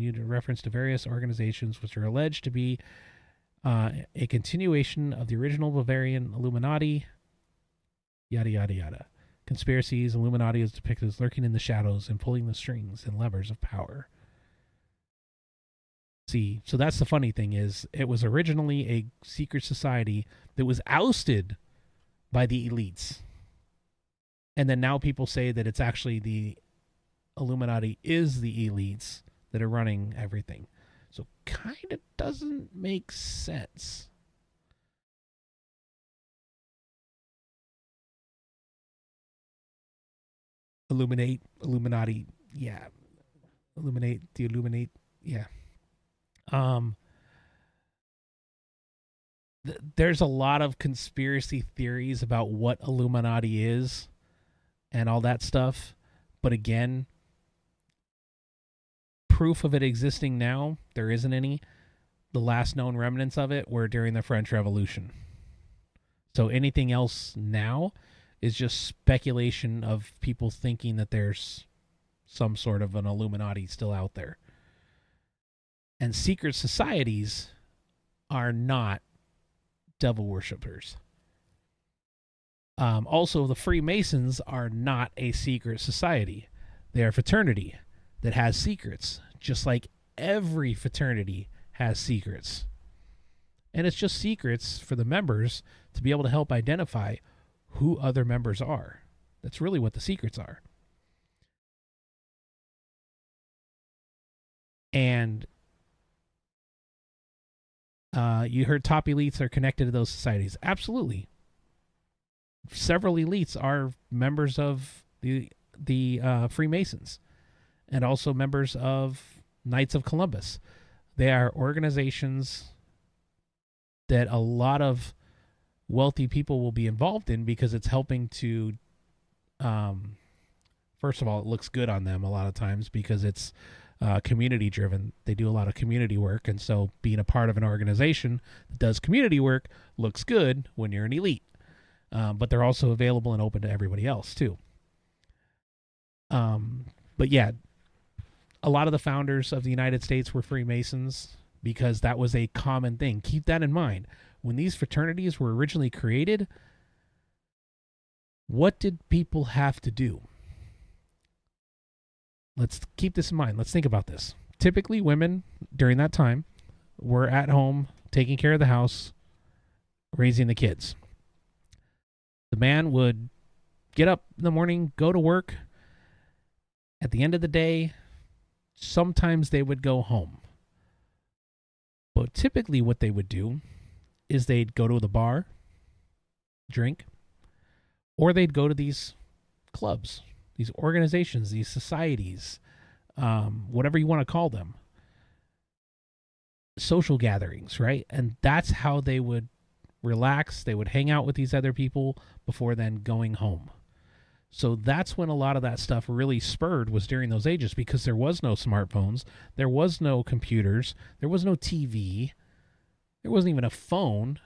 used in reference to various organizations which are alleged to be a continuation of the original Bavarian Illuminati, yada, yada, yada. Conspiracies, Illuminati is depicted as lurking in the shadows and pulling the strings and levers of power. See, so that's the funny thing is, it was originally a secret society that was ousted by the elites. And then now people say that it's actually the Illuminati is the elites that are running everything. So kind of doesn't make sense. Illuminate, Illuminati, yeah. Illuminate, de-illuminate, yeah. There's a lot of conspiracy theories about what Illuminati is and all that stuff. But again, proof of it existing now, there isn't any. The last known remnants of it were during the French Revolution. So anything else now is just speculation of people thinking that there's some sort of an Illuminati still out there. And secret societies are not devil worshippers. Also, the Freemasons are not a secret society. They are a fraternity that has secrets, just like every fraternity has secrets. And it's just secrets for the members to be able to help identify who other members are. That's really what the secrets are. And you heard top elites are connected to those societies. Absolutely. Several elites are members of the Freemasons and also members of Knights of Columbus. They are organizations that a lot of wealthy people will be involved in because it's helping to, first of all, it looks good on them a lot of times because it's community driven. They do a lot of community work, and so being a part of an organization that does community work looks good when you're an elite. But they're also available and open to everybody else too. But yeah, a lot of the founders of the United States were Freemasons because that was a common thing. Keep that in mind. When these fraternities were originally created, what did people have to do? Let's keep this in mind. Let's think about this. Typically, women during that time were at home taking care of the house, raising the kids. The man would get up in the morning, go to work. At the end of the day, sometimes they would go home. But typically what they would do is they'd go to the bar, drink, or they'd go to these clubs, these organizations, these societies, whatever you want to call them, social gatherings, right? And that's how they would relax. They would hang out with these other people before then going home. So that's when a lot of that stuff really spurred, was during those ages, because there was no smartphones, there was no computers, there was no TV, there wasn't even a phone.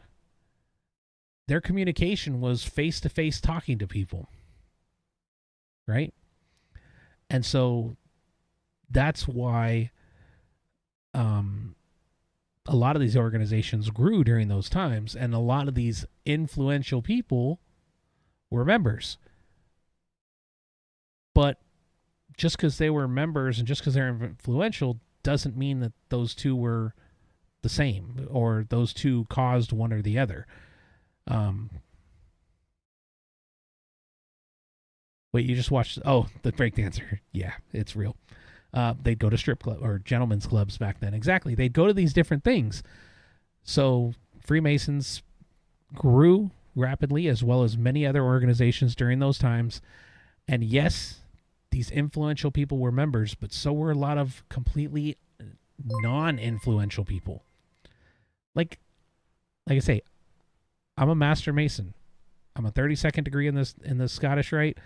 Their communication was face-to-face talking to people, right? And so that's why a lot of these organizations grew during those times, and a lot of these influential people were members. But just because they were members and just because they're influential doesn't mean that those two were the same or those two caused one or the other. Wait, you just watched... Oh, the breakdancer. Yeah, it's real. They'd go to strip club or gentlemen's clubs back then. Exactly. They'd go to these different things. So Freemasons grew rapidly, as well as many other organizations during those times. And yes, these influential people were members, but so were a lot of completely non-influential people. Like I say, I'm a Master Mason. I'm a 32nd degree in the Scottish Rite.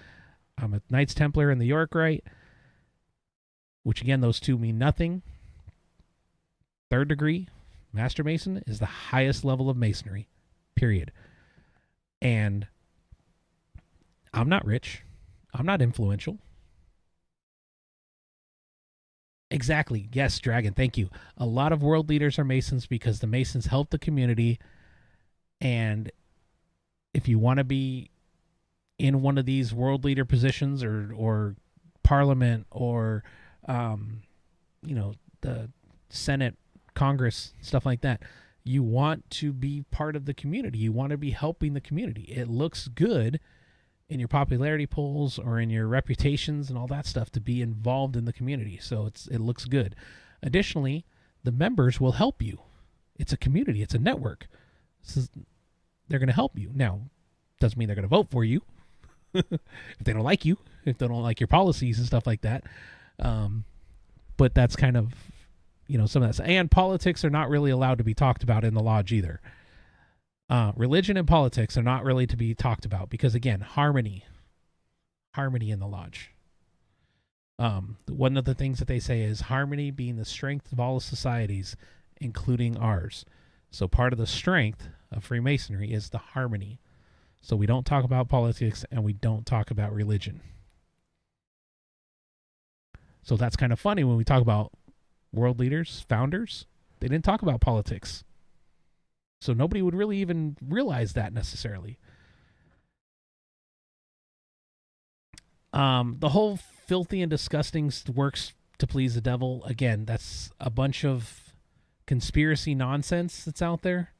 I'm a Knights Templar in the York Rite, which again, those two mean nothing. 3rd degree, Master Mason, is the highest level of Masonry, period. And I'm not rich. I'm not influential. Exactly. Yes, Dragon, thank you. A lot of world leaders are Masons because the Masons help the community. And if you want to be in one of these world leader positions or parliament or, the Senate, Congress, stuff like that, you want to be part of the community. You want to be helping the community. It looks good in your popularity polls or in your reputations and all that stuff to be involved in the community. So it looks good. Additionally, the members will help you. It's a community. It's a network. They're going to help you. Now, doesn't mean they're going to vote for you if they don't like you, if they don't like your policies and stuff like that. But that's kind of, some of that. And politics are not really allowed to be talked about in the lodge either. Religion and politics are not really to be talked about because, again, harmony in the lodge. One of the things that they say is harmony being the strength of all societies, including ours. So part of the strength of Freemasonry is the harmony. So we don't talk about politics and we don't talk about religion. So that's kind of funny when we talk about world leaders, founders. They didn't talk about politics. So nobody would really even realize that necessarily. The whole filthy and disgusting works to please the devil. Again, that's a bunch of conspiracy nonsense that's out there.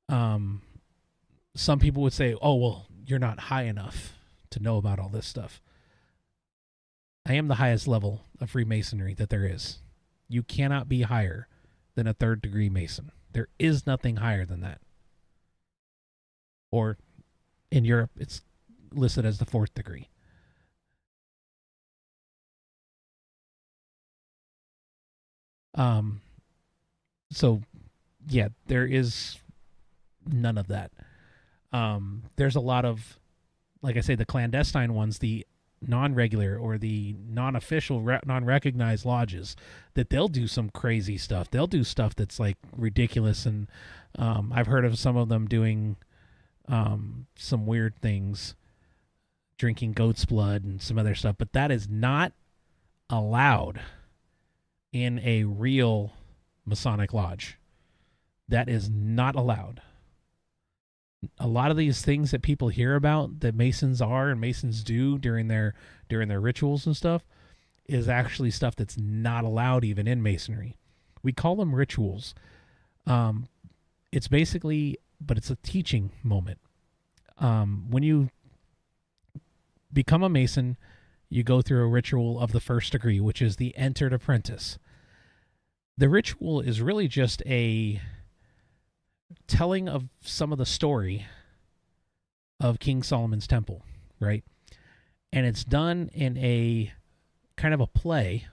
Some people would say, oh, well, you're not high enough to know about all this stuff. I am the highest level of Freemasonry that there is. You cannot be higher than a 3rd degree Mason. There is nothing higher than that. Or in Europe, it's listed as the 4th degree. So yeah, there is none of that. There's a lot of, like I say, the clandestine ones, the non-regular or the non-official, non-recognized lodges, that they'll do some crazy stuff. They'll do stuff that's like ridiculous, and I've heard of some of them doing some weird things, drinking goat's blood and some other stuff, but that is not allowed in a real Masonic lodge. That is not allowed. A lot of these things that people hear about that Masons are and Masons do during their rituals and stuff is actually stuff that's not allowed even in Masonry. We call them rituals. It's basically, but it's a teaching moment. When you become a Mason, you go through a ritual of the 1st degree, which is the entered apprentice. The ritual is really just a telling of some of the story of King Solomon's temple, right? And it's done in a kind of a play,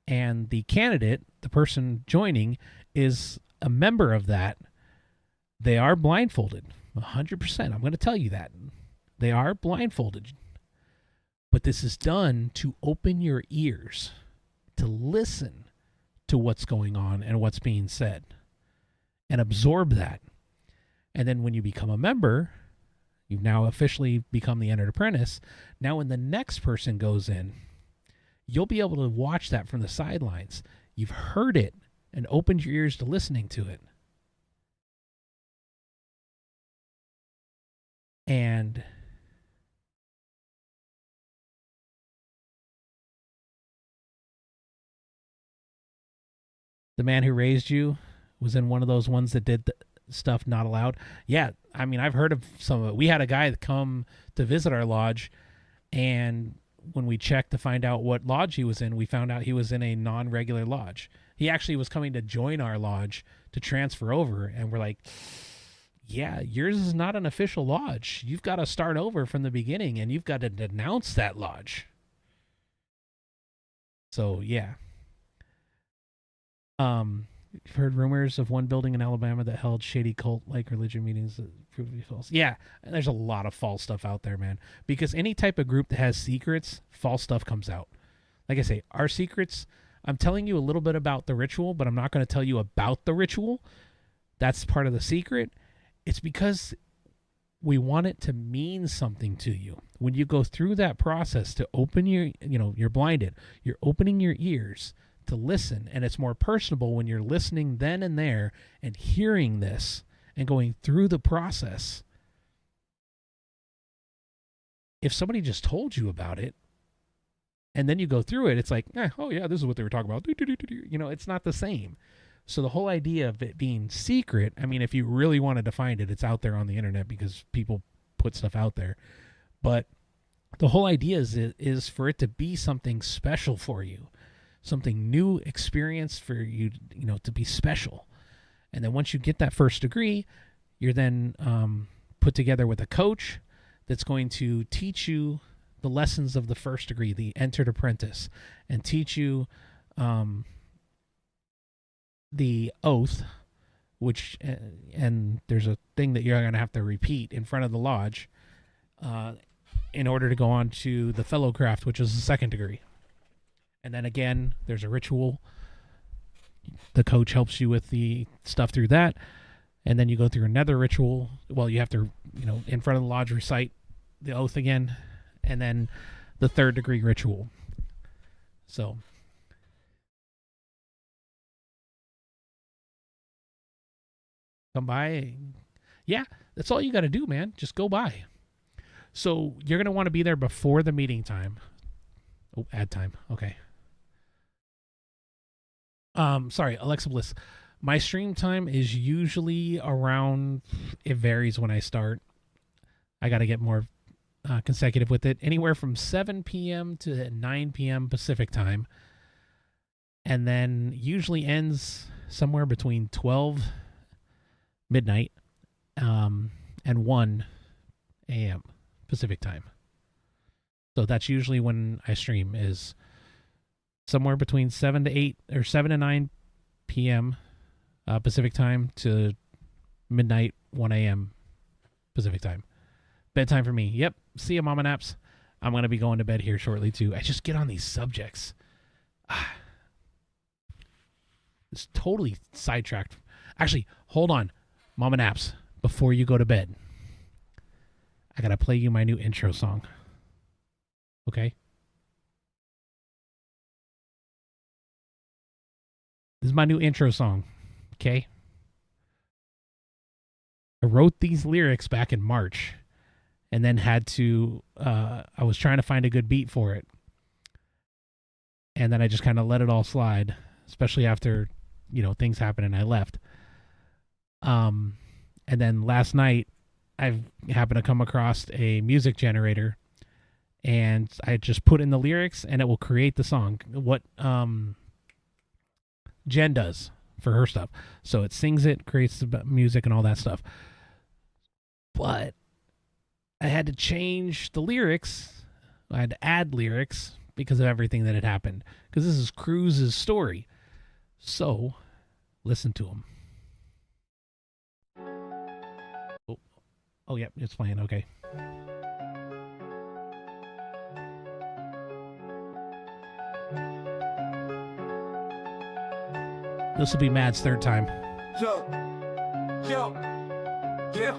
and the candidate, the person joining, is a member of that. They are blindfolded, 100%. I'm going to tell you that. They are blindfolded. But this is done to open your ears, to listen to what's going on and what's being said, and absorb that. And then when you become a member, you've now officially become the entered apprentice. Now when the next person goes in, you'll be able to watch that from the sidelines. You've heard it and opened your ears to listening to it. And the man who raised you was in one of those ones that did the stuff not allowed. Yeah, I mean, I've heard of some of it. We had a guy that come to visit our lodge, and when we checked to find out what lodge he was in, we found out he was in a non-regular lodge. He actually was coming to join our lodge to transfer over, and we're like, yeah, yours is not an official lodge. You've got to start over from the beginning, and you've got to denounce that lodge. So, yeah. You've heard rumors of one building in Alabama that held shady cult-like religion meetings that proved to be false. Yeah, there's a lot of false stuff out there, man. Because any type of group that has secrets, false stuff comes out. Like I say, our secrets, I'm telling you a little bit about the ritual, but I'm not going to tell you about the ritual. That's part of the secret. It's because we want it to mean something to you. When you go through that process to open you're blinded, you're opening your ears to listen, and it's more personable when you're listening then and there and hearing this and going through the process. If somebody just told you about it and then you go through it, it's like, oh yeah, this is what they were talking about. It's not the same. So the whole idea of it being secret, I mean, if you really wanted to find it, it's out there on the internet because people put stuff out there. But the whole idea is for it to be something special for you. Something new experience for you, to be special. And then once you get that 1st degree, you're then put together with a coach that's going to teach you the lessons of the 1st degree, the entered apprentice, and teach you the oath, which, and there's a thing that you're going to have to repeat in front of the lodge in order to go on to the fellowcraft, which is the 2nd degree. And then again, there's a ritual. The coach helps you with the stuff through that. And then you go through another ritual. Well, you have to, in front of the lodge, recite the oath again. And then the 3rd degree ritual. So Come by. Yeah, that's all you got to do, man. Just go by. So you're going to want to be there before the meeting time. Oh, ad time. Okay. Sorry, Alexa Bliss. My stream time is usually around, it varies when I start. I got to get more consecutive with it. Anywhere from 7 p.m. to 9 p.m. Pacific time. And then usually ends somewhere between 12 midnight and 1 a.m. Pacific time. So that's usually when I stream, is somewhere between 7 to 8 or 7 to 9 p.m. Pacific time to midnight, 1 a.m. Pacific time. Bedtime for me. Yep. See ya, Mama Naps. I'm going to be going to bed here shortly, too. I just get on these subjects. It's totally sidetracked. Actually, hold on, Mama Naps. Before you go to bed, I got to play you my new intro song. Okay? This is my new intro song. Okay? I wrote these lyrics back in March and then had to, I was trying to find a good beat for it. And then I just kind of let it all slide, especially after, things happened and I left. And then last night, I happened to come across a music generator, and I just put in the lyrics, and it will create the song. What Jen does for her stuff. So it sings it, creates the music, and all that stuff. But I had to change the lyrics. I had to add lyrics because of everything that had happened. Because this is Cruz's story. So, listen to him. Oh, yeah, it's playing. Okay. This will be Mad's third time. Yeah.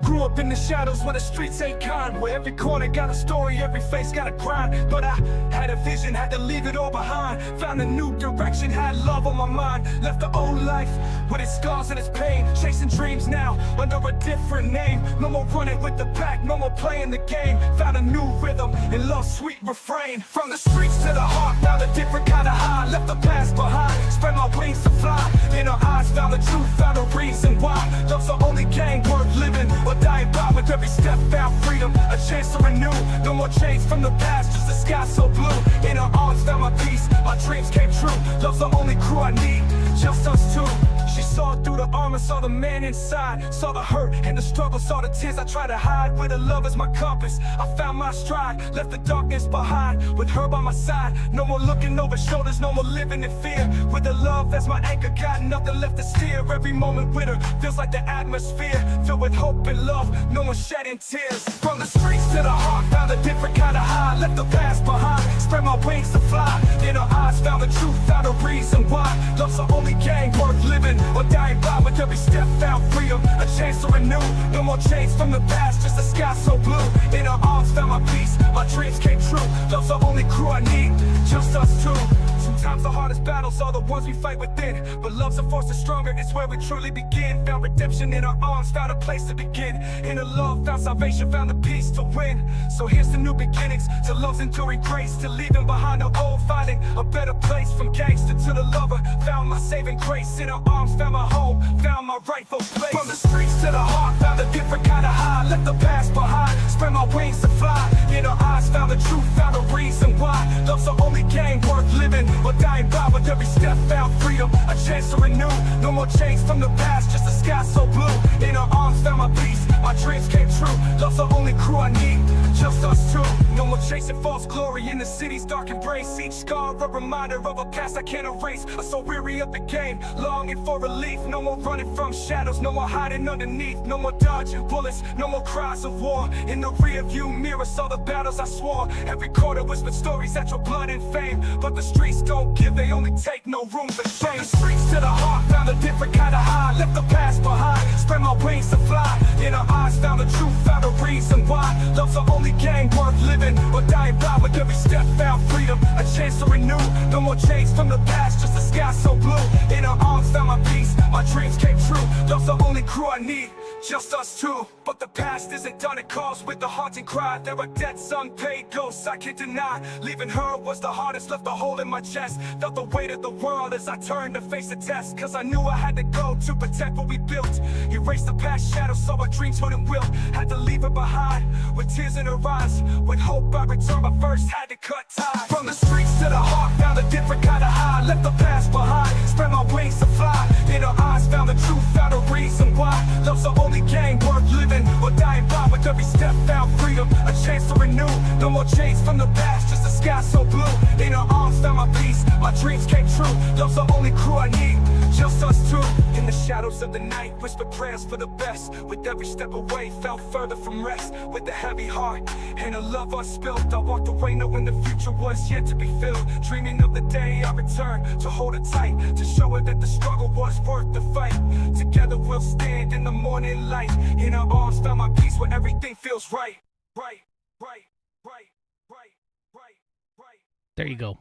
Grew up in the shadows where the streets ain't kind, where every corner got a story, every face got a grind. But I had a vision, had to leave it all behind. Found a new direction, had love on my mind. Left the old life with its scars and its pain. Chasing dreams now under a different name. No more running with the pack, no more playing the game. Found a new rhythm and love's sweet refrain. From the streets to the heart, found a different kind of high. Left the past behind, spread my wings to fly. In her eyes, found the truth, found a reason why. Love's the only game worth living, or dying by. With every step found freedom, a chance to renew. No more chains from the past, just a sky so blue. In her arms found my peace, my dreams came true. Love's the only crew I need, just us two. She saw through the armor, saw the man inside. Saw the hurt and the struggle, saw the tears I tried to hide. With her love as my compass, I found my stride. Left the darkness behind, with her by my side. No more looking over shoulders, no more living in fear. With her love as my anchor, got nothing left to steer. Every moment with her feels like the atmosphere, filled with hope and love, no one shedding tears. From the streets to the heart, found a different kind of high. Left the past behind, spread my wings to fly. In her eyes found the truth, found a reason why. Love's the only game worth living, or dying by. With every step found freedom, a chance to renew. No more chains from the past, just a sky so blue. In her arms found my peace, my dreams came true. Love's the only crew I need, just us two. Sometimes the hardest battles are the ones we fight within, but love's a force that's stronger, it's where we truly begin. Found redemption in our arms, found a place to begin. In her love, found salvation, found the peace to win. So here's to new beginnings, to love's enduring grace, to leaving behind the old, finding a better place. From gangster to the lover, found my saving grace. In her arms, found my home, found my rightful place. From the streets to the heart, found a different kind of high. Left the past behind, spread my wings to fly. In her eyes, found the truth, found a reason why. Love's the only game worth living, or dying by. With every step found freedom, a chance to renew. No more chains from the past, just a sky so blue. In her arms found my peace, my dreams came true. Love's the only crew I need, just us two. No more chasing false glory in the city's dark embrace. Each scar a reminder of a past I can't erase. I'm so weary of the game, longing for relief. No more running from shadows, no more hiding underneath. No more dodging bullets, no more cries of war. In the rear view mirror saw the battles I swore. Every quarter whispered stories that your blood and fame. But the streets don't give, they only take, no room for shame. From the streets to the heart, found a different kind of high. Left the past behind, spread my wings to fly. In her eyes found the truth, found a reason why. Love's the only game worth living, or dying by. With every step found freedom, a chance to renew. No more chains from the past, just a sky so blue. In her arms found my peace, my dreams came true. the only crew I need, just us two. But the past isn't done, it calls with the haunting cry. There are debts, unpaid ghosts I can't deny. Leaving her was the hardest, left a hole in my chest. Felt the weight of the world as I turned to face the test. Cause I knew I had to go to protect what we built. Erase the past shadows so our dreams wouldn't wilt. Had to leave her behind, with tears in her eyes. With hope I returned, but first had to cut ties. From the streets to the heart, found a different kind of high. Left the past behind, spread my wings to fly. In her eyes, found the truth, found a reason why. Love's the only game worth living or dying by. With every step found freedom, a chance to renew. No more chains from the past, just a sky so blue. In her arms found my peace, my dreams came true. Love's the only crew I need, just us two. In the shadows of the night, whispered prayers for the best. With every step away, fell further from rest. With a heavy heart and a love unspilled, I walked away knowing the future was yet to be filled. Dreaming of the day I return to hold her tight, to show her that the struggle was worth the fight. Together we'll stand in the morning light. In her arms found my peace where everything feels right. Right, right, right, right, right, right. There you go.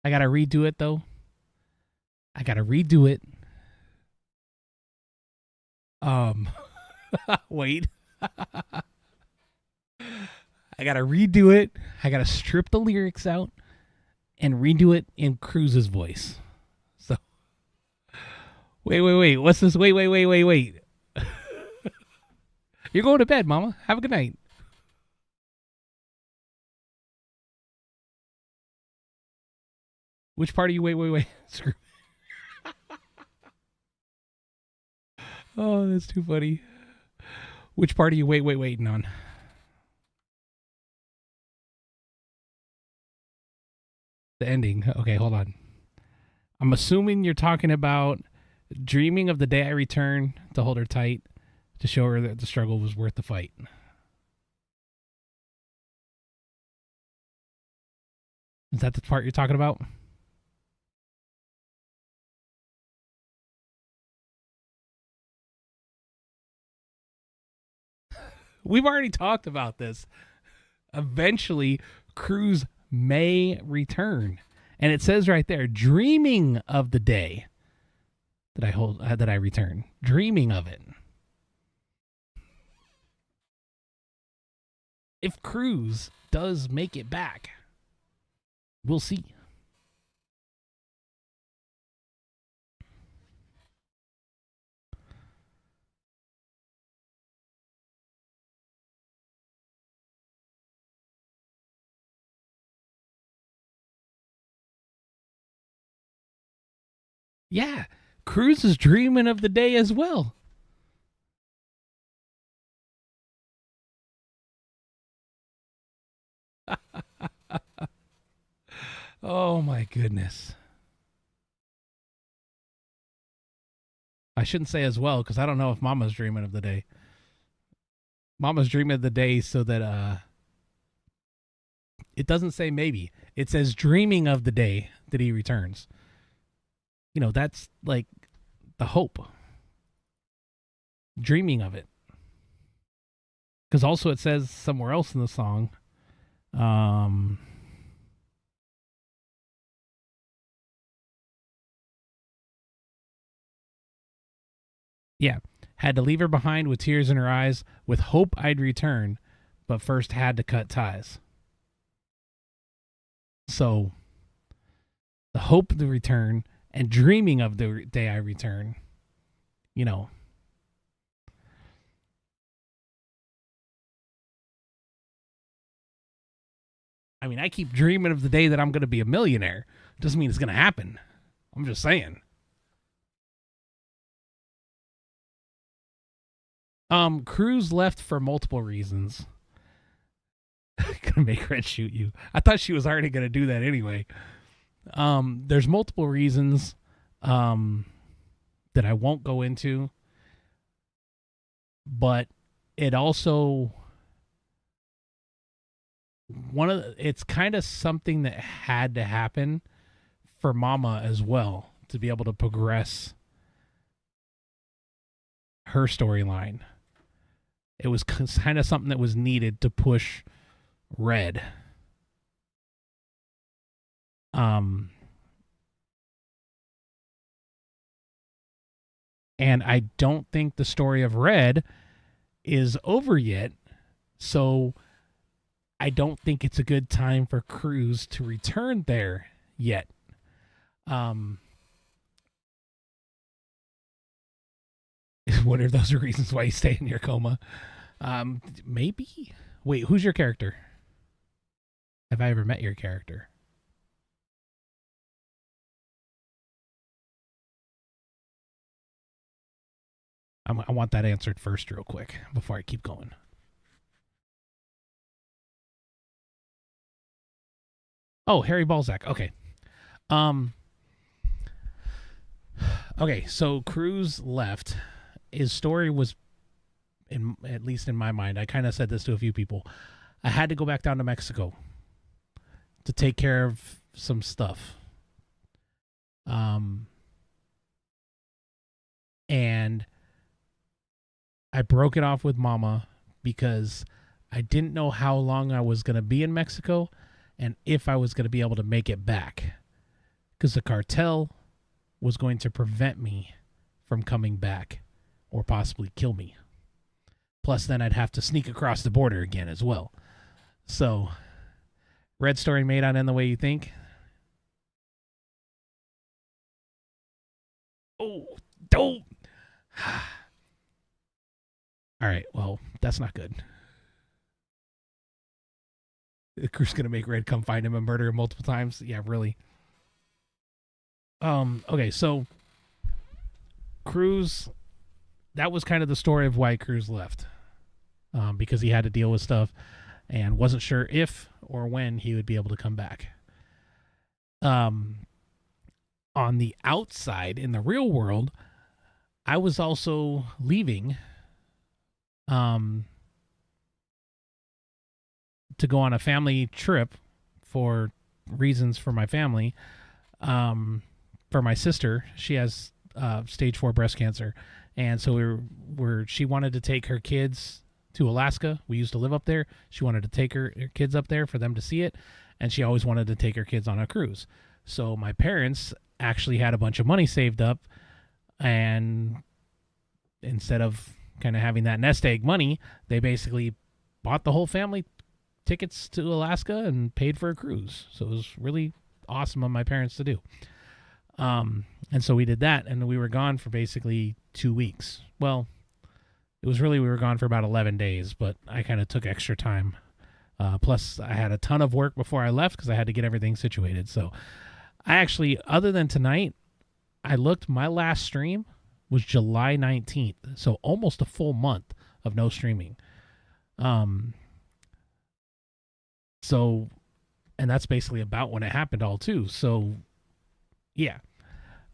I gotta redo it though. I gotta redo it. Wait. I gotta redo it. I gotta strip the lyrics out and redo it in Cruz's voice. So, wait. What's this? Wait. You're going to bed, Mama. Have a good night. Which part are you? Wait. Screw. Oh, that's too funny. Which part are you waiting on? The ending. Okay, hold on. I'm assuming you're talking about dreaming of the day I return to hold her tight, to show her that the struggle was worth the fight. Is that the part you're talking about? We've already talked about this. Eventually, Cruz may return, and it says right there, dreaming of the day that I return, dreaming of it. If Cruz does make it back, we'll see. Yeah, Cruz is dreaming of the day as well. Oh my goodness. I shouldn't say as well because I don't know if Mama's dreaming of the day. Mama's dreaming of the day so that it doesn't say maybe. It says dreaming of the day that he returns. You know, that's like the hope. Dreaming of it. Because also it says somewhere else in the song, yeah, had to leave her behind with tears in her eyes, with hope I'd return, but first had to cut ties. So, the hope of the return and dreaming of the day I return, you know. I mean, I keep dreaming of the day that I'm going to be a millionaire. Doesn't mean it's going to happen. I'm just saying. Cruz left for multiple reasons. Gonna make Red shoot you. I thought she was already gonna do that anyway. There's multiple reasons that I won't go into, but it also it's kind of something that had to happen for Mama as well to be able to progress her storyline. It was kind of something that was needed to push Red. And I don't think the story of Red is over yet. So I don't think it's a good time for Cruz to return there yet. What are those reasons why you stay in your coma? Maybe. Wait, who's your character? Have I ever met your character? I want that answered first real quick before I keep going. Oh, Harry Balzac. Okay. Okay, so Cruz left. His story was, at least in my mind, I kind of said this to a few people. I had to go back down to Mexico to take care of some stuff. And I broke it off with Mama because I didn't know how long I was going to be in Mexico and if I was going to be able to make it back. Because the cartel was going to prevent me from coming back or possibly kill me. Plus, then I'd have to sneak across the border again as well. So, Red story may not end the way you think. Oh, don't. All right, well, that's not good. The crew's gonna make Red come find him and murder him multiple times. Yeah, really. Okay, so Cruz, that was kind of the story of why Cruz left. Because he had to deal with stuff and wasn't sure if or when he would be able to come back. On the outside, in the real world, I was also leaving to go on a family trip for reasons for my family. For my sister, she has stage 4 breast cancer, and so she wanted to take her kids to Alaska. We used to live up there. She wanted to take her kids up there for them to see it, and she always wanted to take her kids on a cruise. So my parents actually had a bunch of money saved up, and instead of kind of having that nest egg money, they basically bought the whole family tickets to Alaska and paid for a cruise. So it was really awesome of my parents to do. And so we did that, and we were gone for basically 2 weeks. Well, it was really, we were gone for about 11 days, but I kind of took extra time. Plus, I had a ton of work before I left because I had to get everything situated. So I actually, other than tonight, I looked, my last stream was July 19th. So almost a full month of no streaming. So, and that's basically about when it happened all too. So, yeah.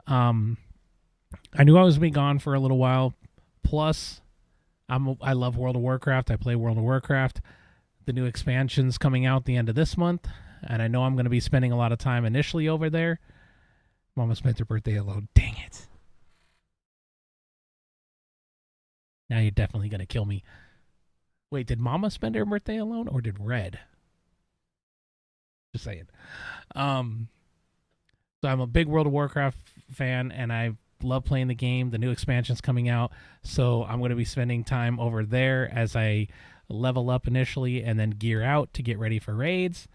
I knew I was going to be gone for a little while. Plus, I love World of Warcraft. I play World of Warcraft. The new expansion's coming out the end of this month, and I know I'm going to be spending a lot of time initially over there. Mama spent her birthday alone. Dang it. Now you're definitely going to kill me. Wait, did Mama spend her birthday alone, or did Red? Just saying. So I'm a big World of Warcraft fan, and I love playing the game. The new expansion's coming out, so I'm going to be spending time over there as I level up initially and then gear out to get ready for raids.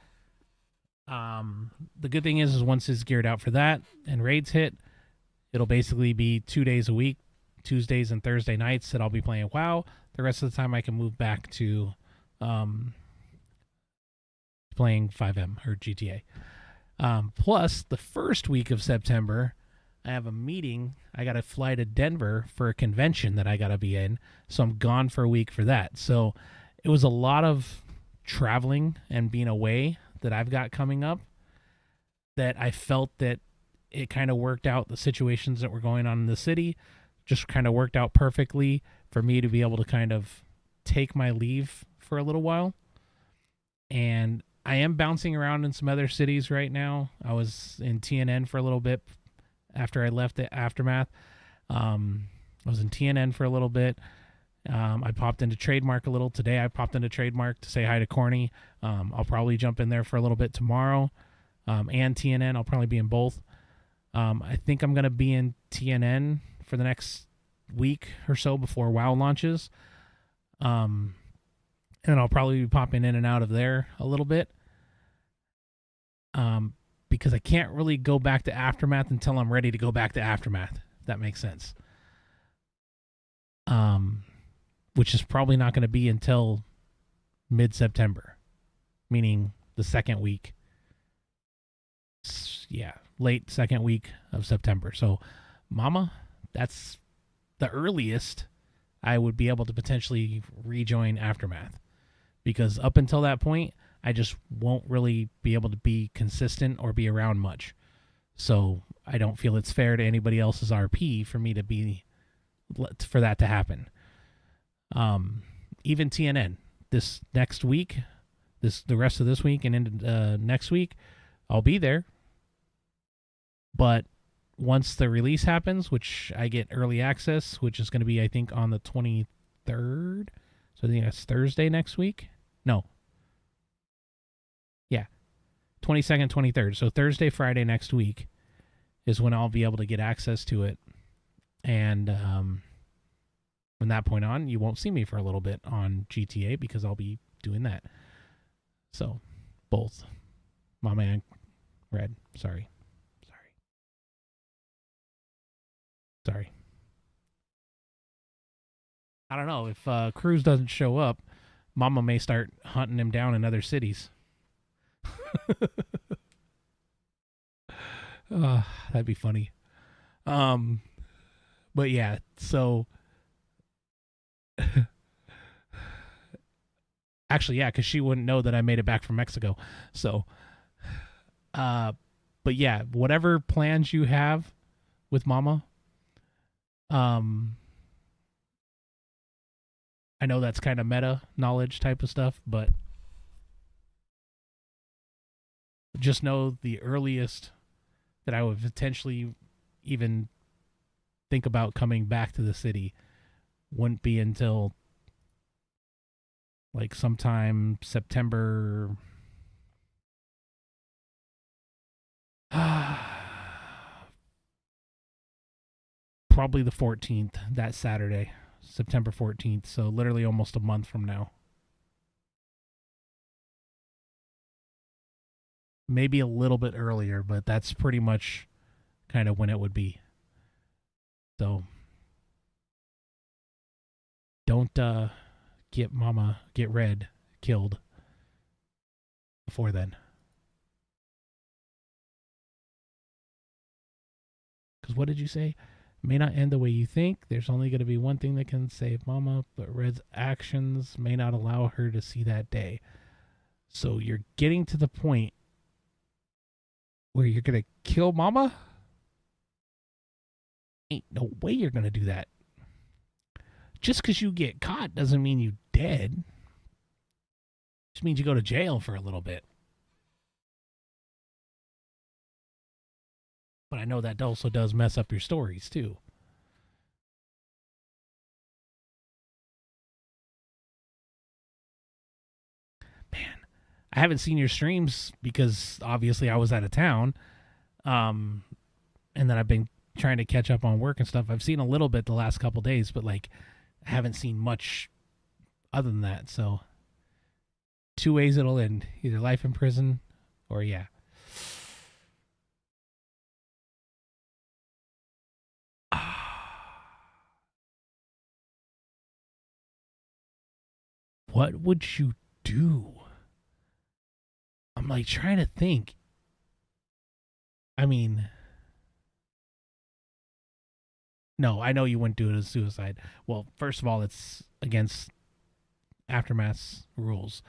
The good thing is once it's geared out for that and raids hit, it'll basically be 2 days a week, Tuesdays and Thursday nights, that I'll be playing WoW. The rest of the time I can move back to playing 5M or GTA. Plus, the first week of September, I have a meeting. I got to fly to Denver for a convention that I got to be in, so I'm gone for a week for that. So it was a lot of traveling and being away that I've got coming up, that I felt that it kind of worked out. The situations that were going on in the city just kind of worked out perfectly for me to be able to kind of take my leave for a little while. And I am bouncing around in some other cities right now. I was in TNN for a little bit after I left the Aftermath. I was in TNN for a little bit. I popped into Trademark a little today. I popped into Trademark to say hi to Corny. I'll probably jump in there for a little bit tomorrow. and TNN. I'll probably be in both. I think I'm going to be in TNN for the next week or so before WoW launches. And I'll probably be popping in and out of there a little bit. Because I can't really go back to Aftermath until I'm ready to go back to Aftermath. If that makes sense. Which is probably not going to be until mid-September, meaning the second week. Yeah, late second week of September. So, Mama, that's the earliest I would be able to potentially rejoin Aftermath. Because up until that point, I just won't really be able to be consistent or be around much. So I don't feel it's fair to anybody else's RP for me to be, for that to happen. Even TNN this next week, the rest of this week and into next week, I'll be there. But once the release happens, which I get early access, which is going to be, I think, on the 23rd. So I think that's Thursday next week. No. Yeah. 22nd, 23rd. So Thursday, Friday next week is when I'll be able to get access to it. And from that point on, you won't see me for a little bit on GTA because I'll be doing that. So, both. Mama and Red. Sorry. I don't know. If Cruz doesn't show up, Mama may start hunting him down in other cities. That'd be funny. But yeah, so actually, yeah, because she wouldn't know that I made it back from Mexico. So, but yeah, whatever plans you have with Mama, I know that's kind of meta knowledge type of stuff, but just know the earliest that I would potentially even think about coming back to the city wouldn't be until like sometime September. Probably the 14th, that Saturday, September 14th. So literally almost a month from now. Maybe a little bit earlier, but that's pretty much kind of when it would be. So don't get Red killed before then. Because what did you say? It may not end the way you think. There's only going to be one thing that can save Mama, but Red's actions may not allow her to see that day. So you're getting to the point where you're going to kill Mama? Ain't no way you're going to do that. Just because you get caught doesn't mean you dead. Just means you go to jail for a little bit. But I know that also does mess up your stories, too. Man, I haven't seen your streams because obviously I was out of town. And then I've been trying to catch up on work and stuff. I've seen a little bit the last couple days, but like I haven't seen much other than that. So 2 ways it'll end. Either life in prison or yeah. What would you do? I'm like trying to think. I mean, no, I know you wouldn't do it as suicide. Well, first of all, it's against Aftermath's rules.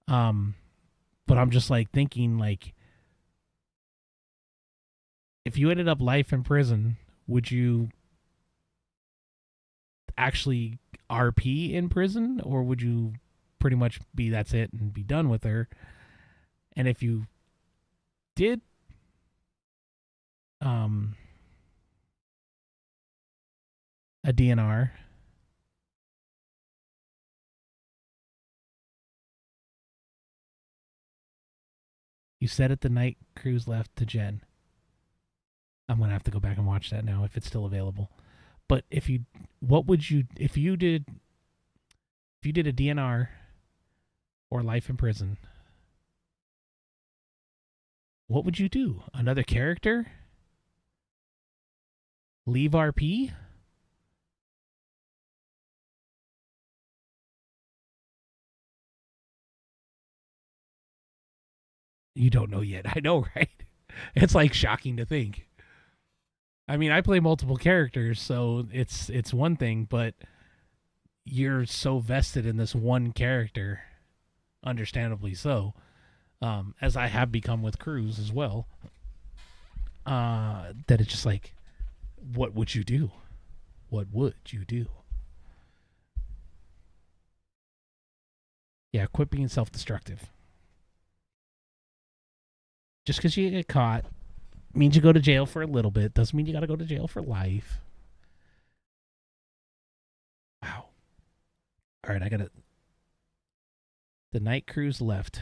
But I'm just like thinking like if you ended up life in prison, would you actually RP in prison, or would you pretty much be that's it and be done with her? And if you did a DNR, You said it the night Cruz left to Jen. I'm gonna have to go back and watch that now if it's still available. But if you did a DNR or life in prison, what would you do? Another character? Leave RP? You don't know yet. I know, right? It's like shocking to think. I mean, I play multiple characters, so it's one thing, but you're so vested in this one character, understandably so, as I have become with Cruz as well, that it's just like, what would you do? What would you do? Yeah, quit being self-destructive. Just because you get caught means you go to jail for a little bit. Doesn't mean you got to go to jail for life. Wow. All right, I got to... The night Cruz left.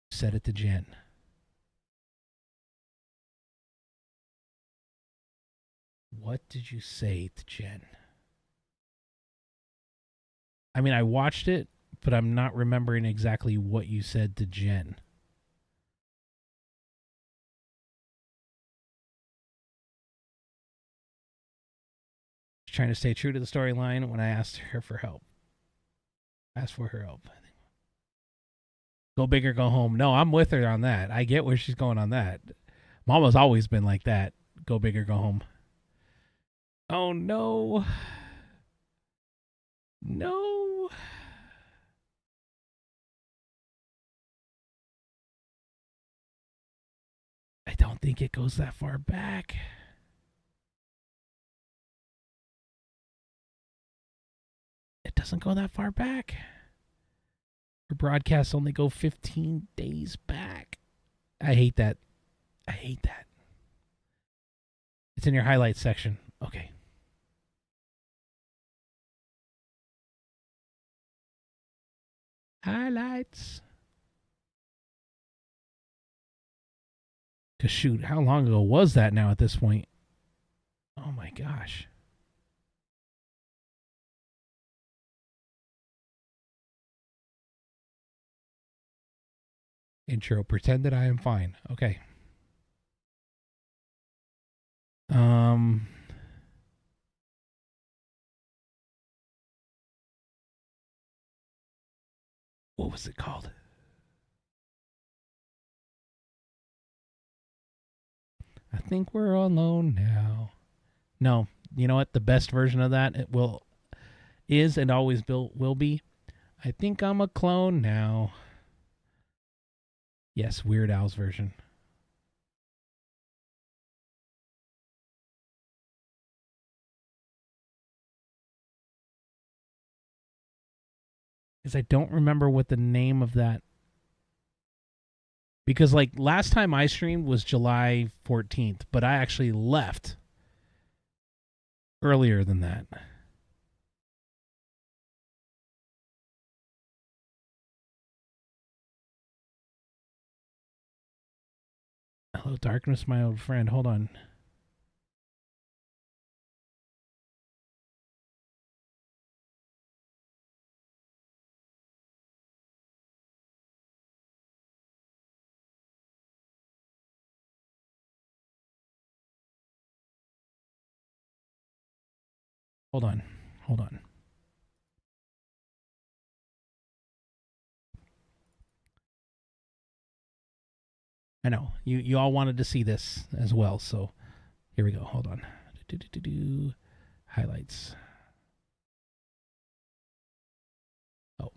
Said it to Jen. What did you say to Jen? I mean, I watched it, but I'm not remembering exactly what you said to Jen. Trying to stay true to the storyline when I asked her for help. Asked for her help. Go big or go home. No, I'm with her on that. I get where she's going on that. Mama's always been like that. Go big or go home. Oh, no. No. I don't think it goes that far back. It doesn't go that far back. Her broadcasts only go 15 days back. I hate that. I hate that. It's in your highlights section. Okay. Highlights. Because shoot, how long ago was that now at this point? Oh my gosh. Intro, pretend that I am fine. Okay. What was it called? I think we're alone now. No, you know what? The best version of that is and always will be. I think I'm a clone now. Yes, Weird Al's version. Because I don't remember what the name of that. Because like last time I streamed was July 14th, but I actually left earlier than that. Hello, darkness, my old friend. Hold on. Hold on. Hold on. I know. You all wanted to see this as well, so here we go. Hold on. Highlights. Oh.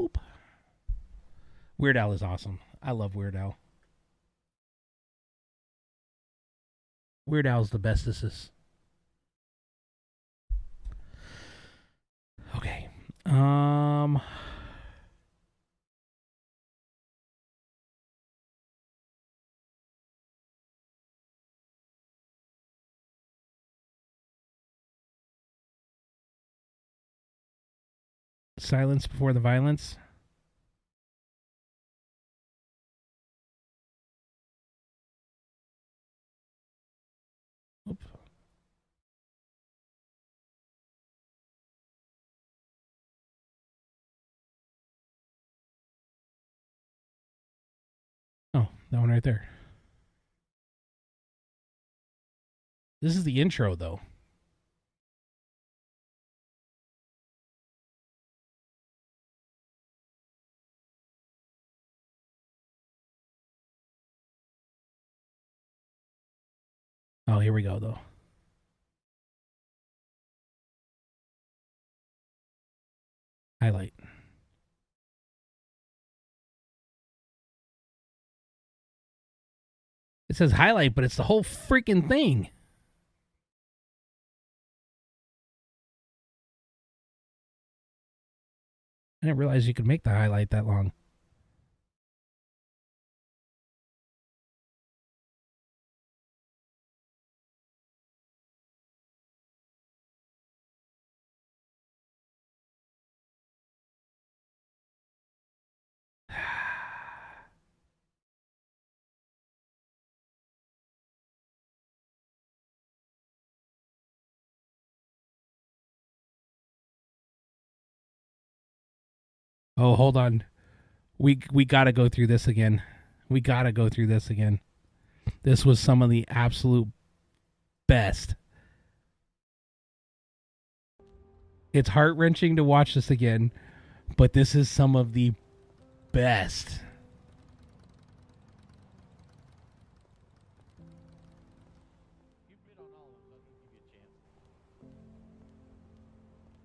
Boop. Weird Al is awesome. I love Weird Al. Weird Al's the bestest. Okay. silence before the violence. Oop. Oh, that one right there. This is the intro, though. Oh, here we go, though. Highlight. It says highlight, but it's the whole freaking thing. I didn't realize you could make the highlight that long. Oh, hold on. We got to go through this again. We got to go through this again. This was some of the absolute best. It's heart-wrenching to watch this again, but this is some of the best.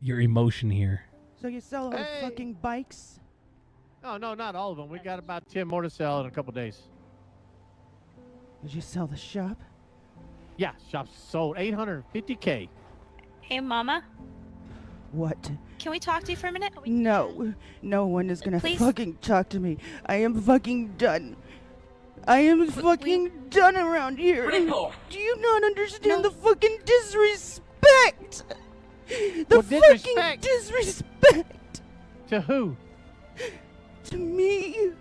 Your emotion here. So you sell all the fucking bikes? Oh, no, not all of them. We got about 10 more to sell in a couple days. Did you sell the shop? Yeah, shop's sold $850K. Hey, Mama. What? Can we talk to you for a minute? No. No one is gonna Please? fucking talk to me. I am fucking done. I am fucking done around here. Do you not understand the fucking disrespect? The What fucking disrespect? disrespect To who? to me.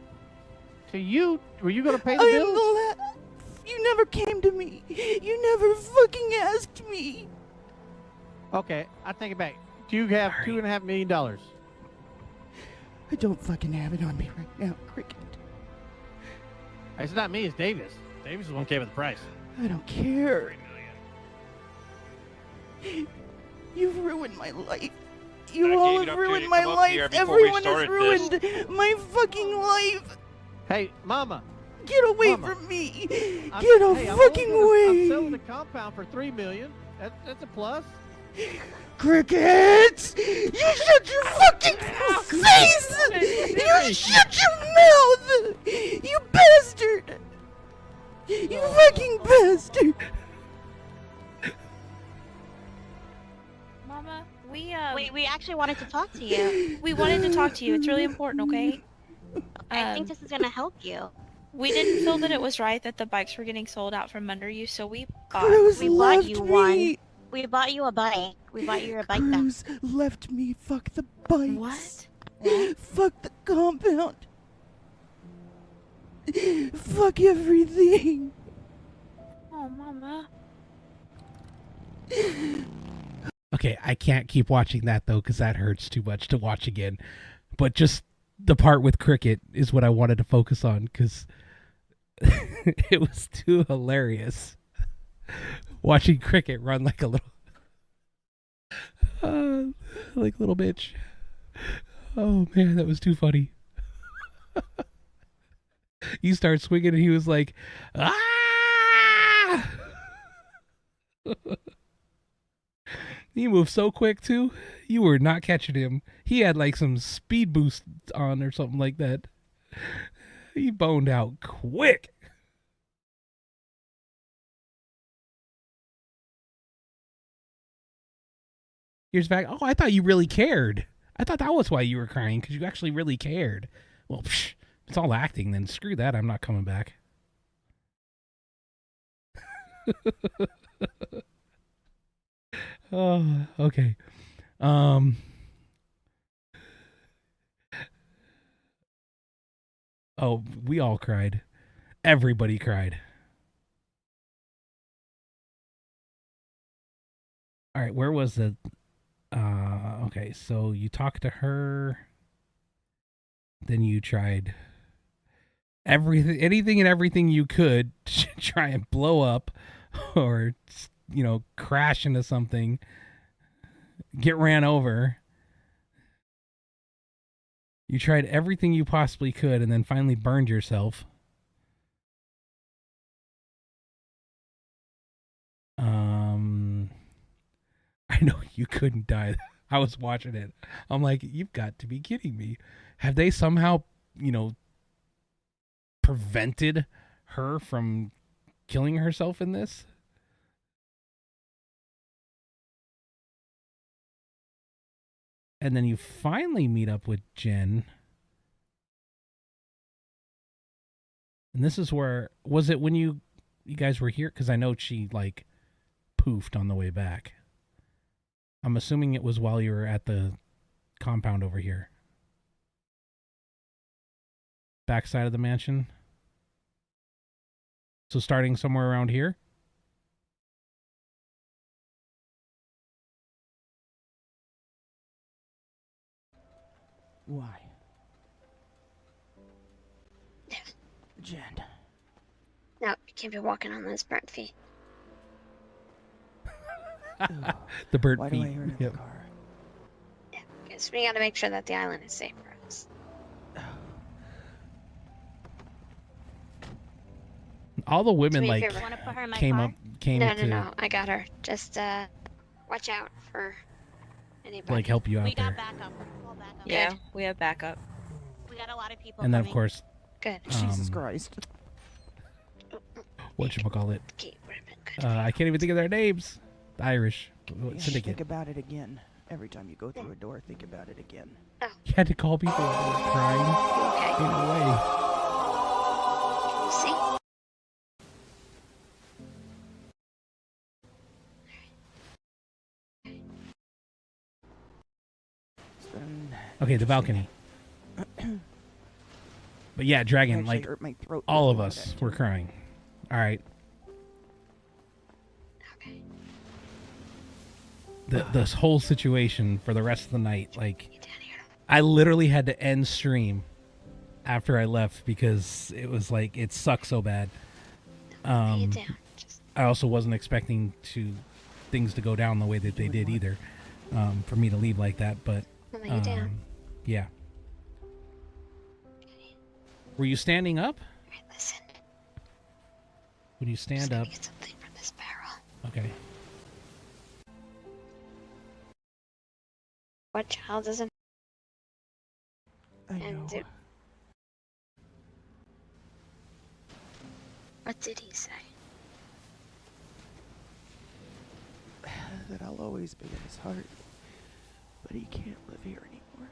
To you? Were you going to pay the I bills? am the You never came to me. You never fucking asked me. Okay, I take it back. Do you have $2.5 million? I don't fucking have it on me right now, Cricket. It's not me, it's Davis. Davis is the one who came with the price. I don't care. You've ruined my life. You all have ruined my life. Everyone has ruined my fucking life. Hey, Mama. Get away Mama. from me. I'm- Get a hey, I'm fucking only way. I'm selling the compound for $3 million. That's a plus. Crickets! You shut your fucking face! You shut your mouth! You bastard! You fucking bastard! Mama, we actually wanted to talk to you. we wanted to talk to you. It's really important, okay? I think this is gonna help you. We didn't feel that it was right that the bikes were getting sold out from under you, so we Cruz we bought left you me. one. We bought you a bike. We bought you a bike back. Cruz left me. Fuck the bikes. What? Fuck the compound. Fuck everything. Oh, Mama. Okay, I can't keep watching that, though, because that hurts too much to watch again. But just the part with Cricket is what I wanted to focus on, because it was too hilarious. Watching Cricket run like a little... like a little bitch. Oh, man, that was too funny. You start swinging, and he was like, ah! He moved so quick, too. You were not catching him. He had like some speed boost on or something like that. He boned out quick. Here's back. Oh, I thought you really cared. I thought that was why you were crying, because you actually really cared. Well, it's all acting, then screw that. I'm not coming back. Oh, okay. Oh, we all cried. Everybody cried. All right, where was the... okay, so you talked to her. Then you tried anything and everything you could to try and blow up or, crash into something, get ran over. You tried everything you possibly could and then finally burned yourself. I know you couldn't die. I was watching it. I'm like, you've got to be kidding me. Have they somehow, prevented her from killing herself in this? And then you finally meet up with Jen. And this is where, was it when you guys were here? Because I know she, poofed on the way back. I'm assuming it was while you were at the compound over here. Backside of the mansion. So starting somewhere around here? Why? Jen. No, you can't be walking on those burnt feet. The burnt Why feet. do I hear it in the car? Yeah, because we gotta make sure that the island is safe for us. All the women Do me a favor. Wanna put her in my car? came No, to no, I got her. Just watch out for anybody. help you out We there. got backup. We'll back up. Yeah, we have backup. We got a lot of people And then coming. of course, Good. Jesus Christ. whatchamacallit? I can't even think of their names. The Irish syndicate. Think about it again. Every time you go through a door, think about it again. You had to call people that were crying. Okay. In a way. See? Okay, the balcony. But yeah, Dragon, Actually hurt my throat all of before us that, were crying. All right. Okay. This whole situation for the rest of the night, I literally had to end stream after I left because it was it sucked so bad. I also wasn't expecting things to go down the way that they did either, for me to leave like that. But Lay you down. yeah. Were you standing up? Alright, listen. When you stand up. Get something from this barrel. Okay. What child doesn't? I know. What did he say? That I'll always be in his heart, but he can't live here anymore.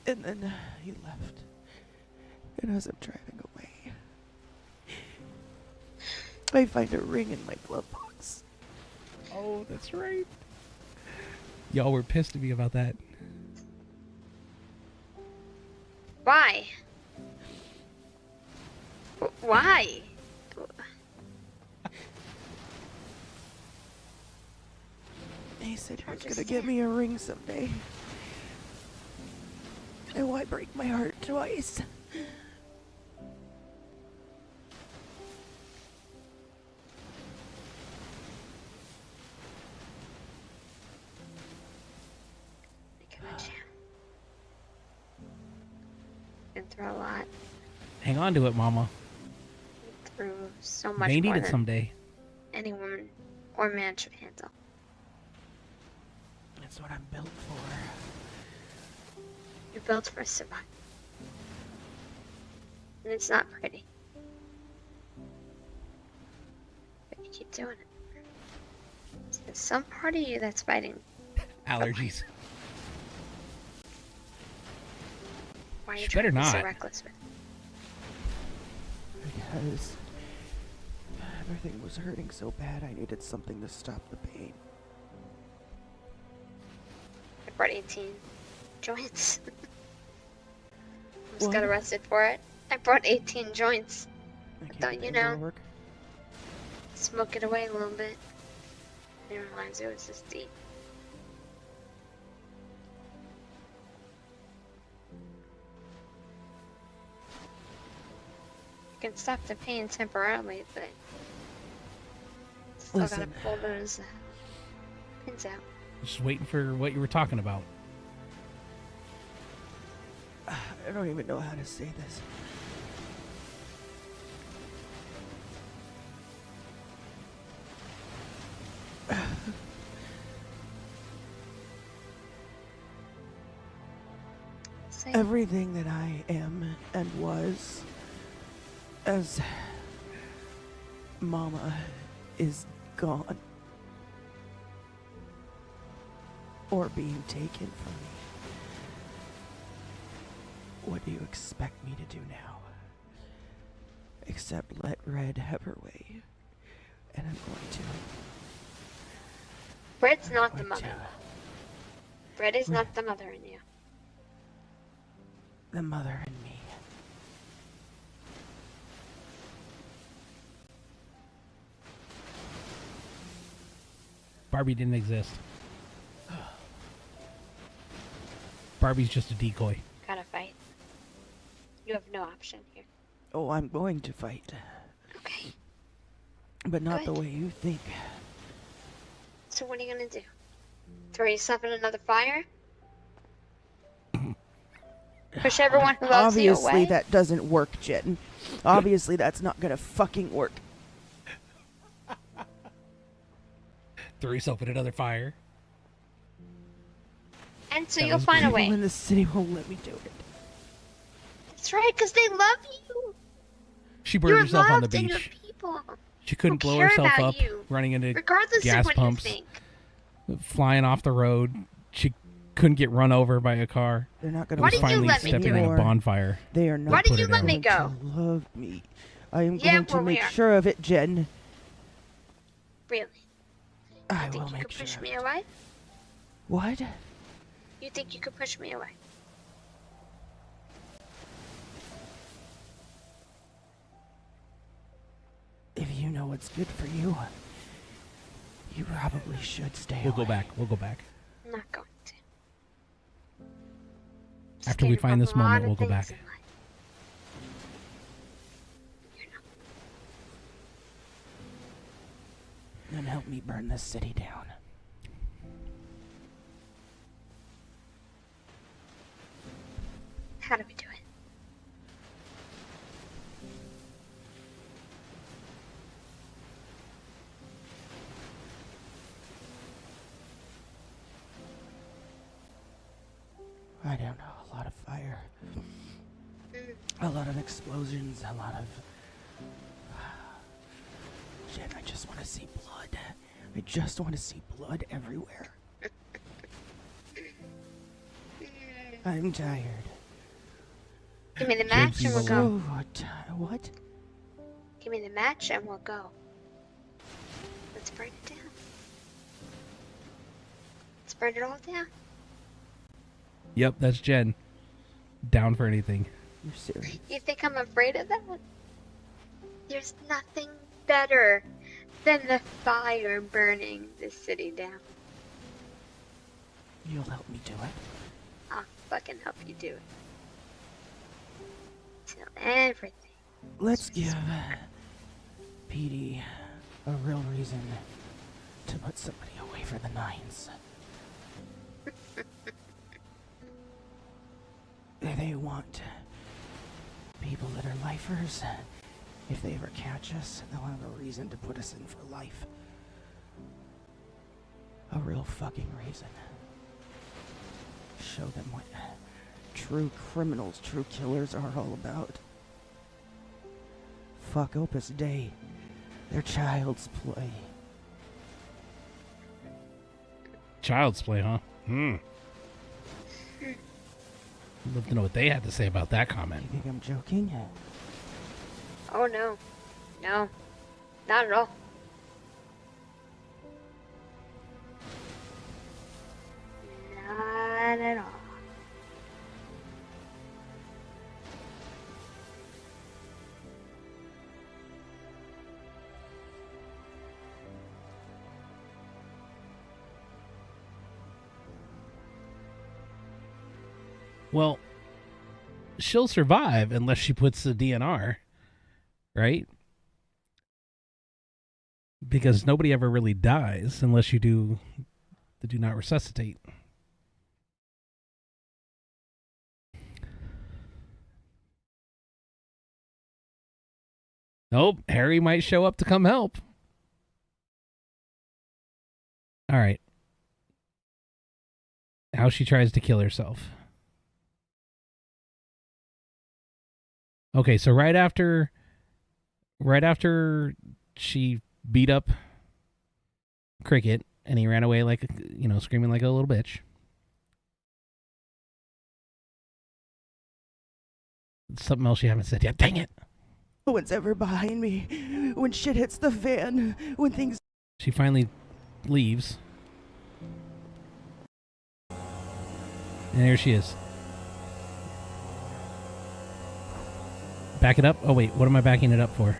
And then he left. And as I'm driving away, I find a ring in my glove box. Oh, that's right. Y'all were pissed at me about that. Why? Why? He said he was gonna get me a ring someday. And why break my heart twice? Been through a lot. Hang on to it, Mama. Through so much May more need it than someday. any woman or man should handle. That's what I'm built for. You're built for survival. And it's not pretty. But you keep doing it. There's some part of you that's fighting. Allergies. Why are you She trying better to be so not. reckless with it? Because everything was hurting so bad, I needed something to stop the pain. brought 18 joints. Almost What? got arrested for it. I brought 18 joints. I can't thought, get you the indoor know, work. smoke it away a little bit. Didn't realize it was this deep. You can stop the pain temporarily, but still gotta Listen. pull those pins out. Just waiting for what you were talking about. I don't even know how to say this. Everything that I am and was as Mama is gone or being taken from me. What do you expect me to do now? Except let Red have her way. And I'm going to. Red's not the mother. Red is not the mother in you. The mother in me. Barbie didn't exist. Barbie's just a decoy. Gotta fight. You have no option here. Oh, I'm going to fight. Okay. But not the Good. way you think. So what are you gonna do? Throw yourself in another fire? Push everyone who loves you Obviously away? that doesn't work, Jen. Obviously that's not gonna fucking work. Throw yourself in another fire. And so That you'll was find a People way. in the city won't let me do it. That's right, because they love you. She burned You're herself on the loved and you're beach. people. She couldn't who blow care herself about up you, running into regardless gas of what pumps, you think. flying off the road. She couldn't get run over by a car. They're not gonna Why was did you finally let me stepping do in it? a bonfire. They are not Why did put you it let in. me go? to love me. I am Yeah, going to well, we make are. sure of it, Jen. Really? I You will think you make could sure. push me away? What? You think you could push me away? If you know what's good for you, you probably should stay We'll away. go back. We'll go back. I'm not going to. After we find this moment, we'll go back. Then help me burn this city down. How do we do it? I don't know. A lot of fire. A lot of explosions. A lot of... Jen, I just want to see blood. I just want to see blood everywhere. I'm tired. Give me the match and we'll go. What? Give me the match and we'll go. Let's burn it down. Let's burn it all down. Yep, that's Jen. Down for anything. You're serious? You think I'm afraid of that? There's nothing better than the fire burning the city down. You'll help me do it. I'll fucking help you do it. Till everything. Let's give Petey a real reason to put somebody away for the nines. They want people that are lifers. If they ever catch us, they'll have a reason to put us in for life. A real fucking reason. Show them what true criminals, true killers are all about. Fuck Opus Dei. They're child's play. Child's play, huh? I'd love to know what they had to say about that comment. You think I'm joking? Oh no. No. Not at all. Not Not at all. Well, she'll survive unless she puts the DNR, right? Because nobody ever really dies unless you do the do not resuscitate. Nope, Harry might show up to come help. All right. How she tries to kill herself. Okay, so right after she beat up Cricket and he ran away like, screaming like a little bitch. Something else you haven't said yet. Dang it. No one's ever behind me. When shit hits the fan, when things... She finally leaves. And here she is. Back it up? Oh, wait. What am I backing it up for?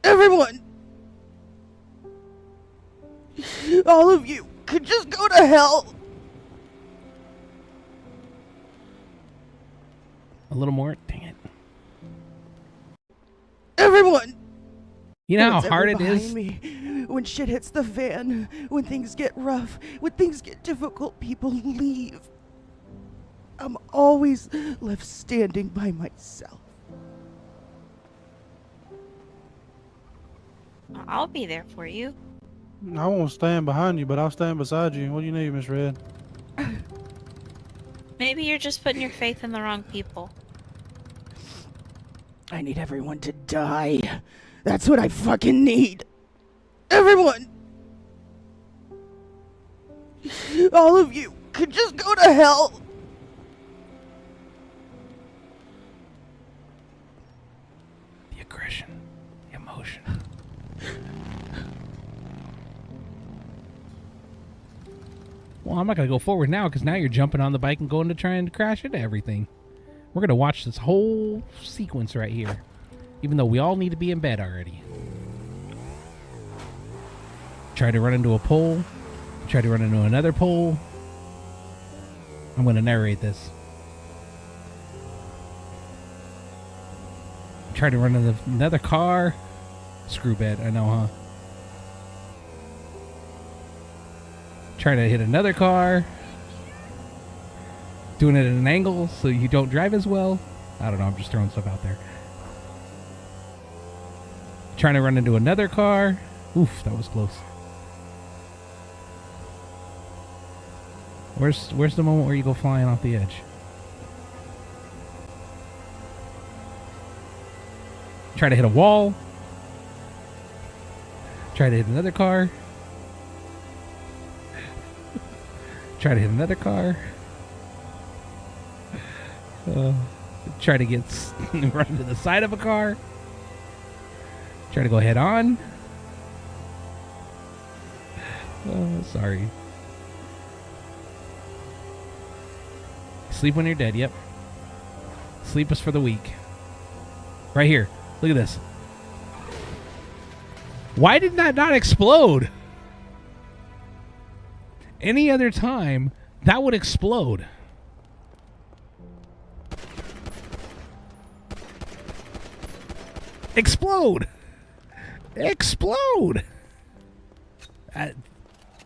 Everyone! All of you could just go to hell! A little more? Dang it. Everyone! You know No how one's hard ever it is? behind me. When shit hits the fan, when things get rough, when things get difficult, people leave. I'm always left standing by myself. I'll be there for you. I won't stand behind you, but I'll stand beside you. What do you need, Miss Red? Maybe you're just putting your faith in the wrong people. I need everyone to die. That's what I fucking need. Everyone! All of you could just go to hell. The aggression. The emotion. Well, I'm not going to go forward now because now you're jumping on the bike and going to try and crash into everything. We're going to watch this whole sequence right here. Even though we all need to be in bed already. Try to run into a pole. Try to run into another pole. I'm going to narrate this. Try to run into another car. Screw bed, I know, huh? Try to hit another car. Doing it at an angle so you don't drive as well. I don't know, I'm just throwing stuff out there. Trying to run into another car. Oof, that was close. Where's the moment where you go flying off the edge? Try to hit a wall. Try to hit another car. Try to hit another car. Try to get run to the side of a car. Try to go head on. Sorry. Sleep when you're dead, yep. Sleep is for the weak. Right here. Look at this. Why did that not explode? Any other time, that would explode. Explode! Explode!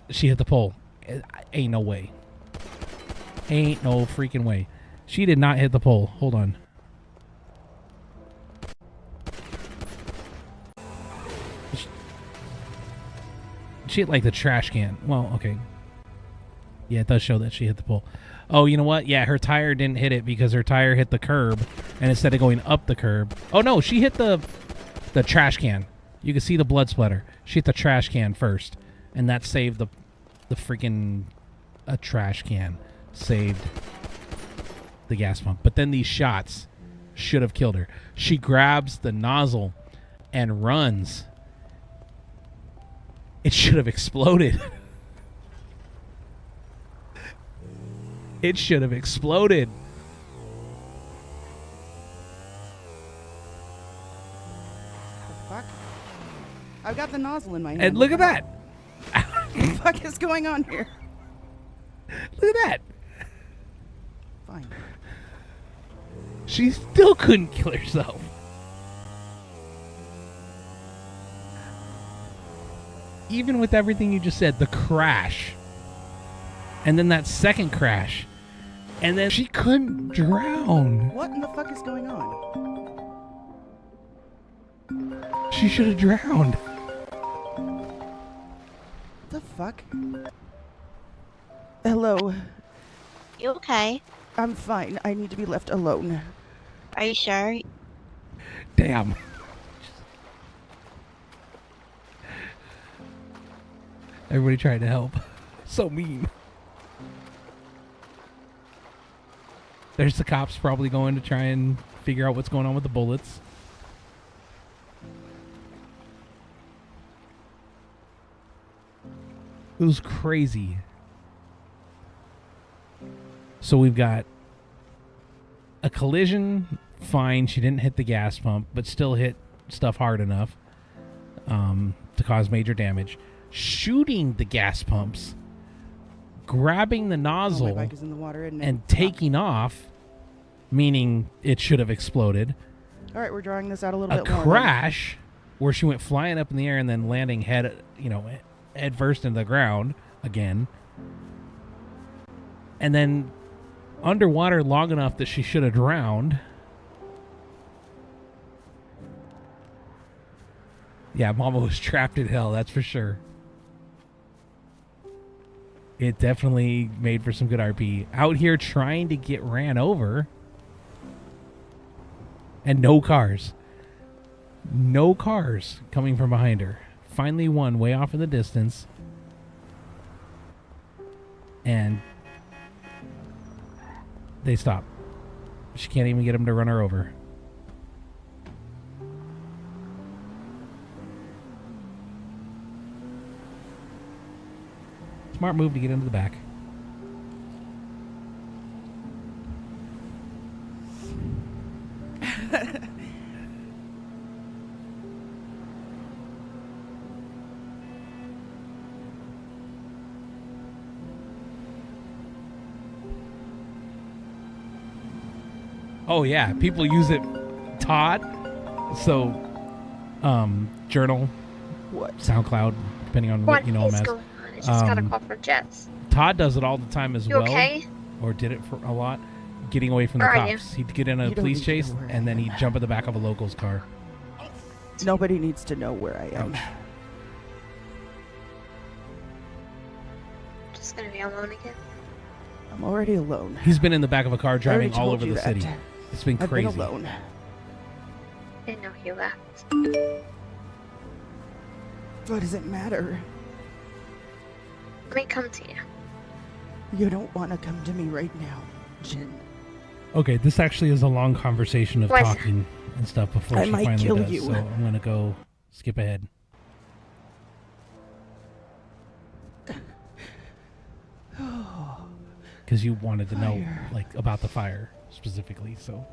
She hit the pole. Ain't no way. Ain't no freaking way. She did not hit the pole. Hold on. She hit like the trash can. Well, okay. Yeah, it does show that she hit the pole. Oh, you know what? Yeah, her tire didn't hit it because her tire hit the curb. And instead of going up the curb... Oh, no, she hit the trash can. You can see the blood splatter. She hit the trash can first. And that saved the freaking... A trash can saved the gas pump. But then these shots should have killed her. She grabs the nozzle and runs. It should have exploded. It should have exploded. Fuck. I've got the nozzle in my hand. And look at that. What the fuck is going on here? Look at that. Fine. She still couldn't kill herself. Even with everything you just said, the crash. And then that second crash. And then she couldn't drown. What in the fuck is going on? She should have drowned. The fuck? Hello. You okay? I'm fine. I need to be left alone. Are you sure? Damn. Everybody tried to help. So mean. There's the cops probably going to try and figure out what's going on with the bullets. It was crazy. So we've got a collision, fine. She didn't hit the gas pump, but still hit stuff hard enough to cause major damage. Shooting the gas pumps, grabbing the nozzle, my bike is in the water, isn't it? and taking off, meaning it should have exploded. All right, we're drawing this out a little A bit more. crash where she went flying up in the air and then landing head first into the ground again. And then underwater long enough that she should have drowned. Yeah, Mama was trapped in hell, that's for sure. It definitely made for some good RP. Out here trying to get ran over. And no cars. No cars coming from behind her. Finally one way off in the distance. And they stop. She can't even get him to run her over. Smart move to get into the back. Oh yeah, people use it. Todd. So, journal. What? SoundCloud, depending on what you know him as. Going on? I just got a call from Jess. Todd does it all the time as You well. okay? Or did it for a lot. Getting away from the Where are you? cops. He'd get in a You don't police need to know chase where I and then he'd jump in the back of a local's car. Nobody needs to know where I am. Ouch. Just gonna be alone again. I'm already alone. He's been in the back of a car I already driving all told over you the that. city. It's been I've crazy. been alone. Didn't know he left. What does it matter? Let me come to you. You don't want to come to me right now, Jen. Okay, this actually is a long conversation of What? talking and stuff before I she might finally kill does. you. So I'm gonna go skip ahead. Because you wanted to know like about the fire specifically, so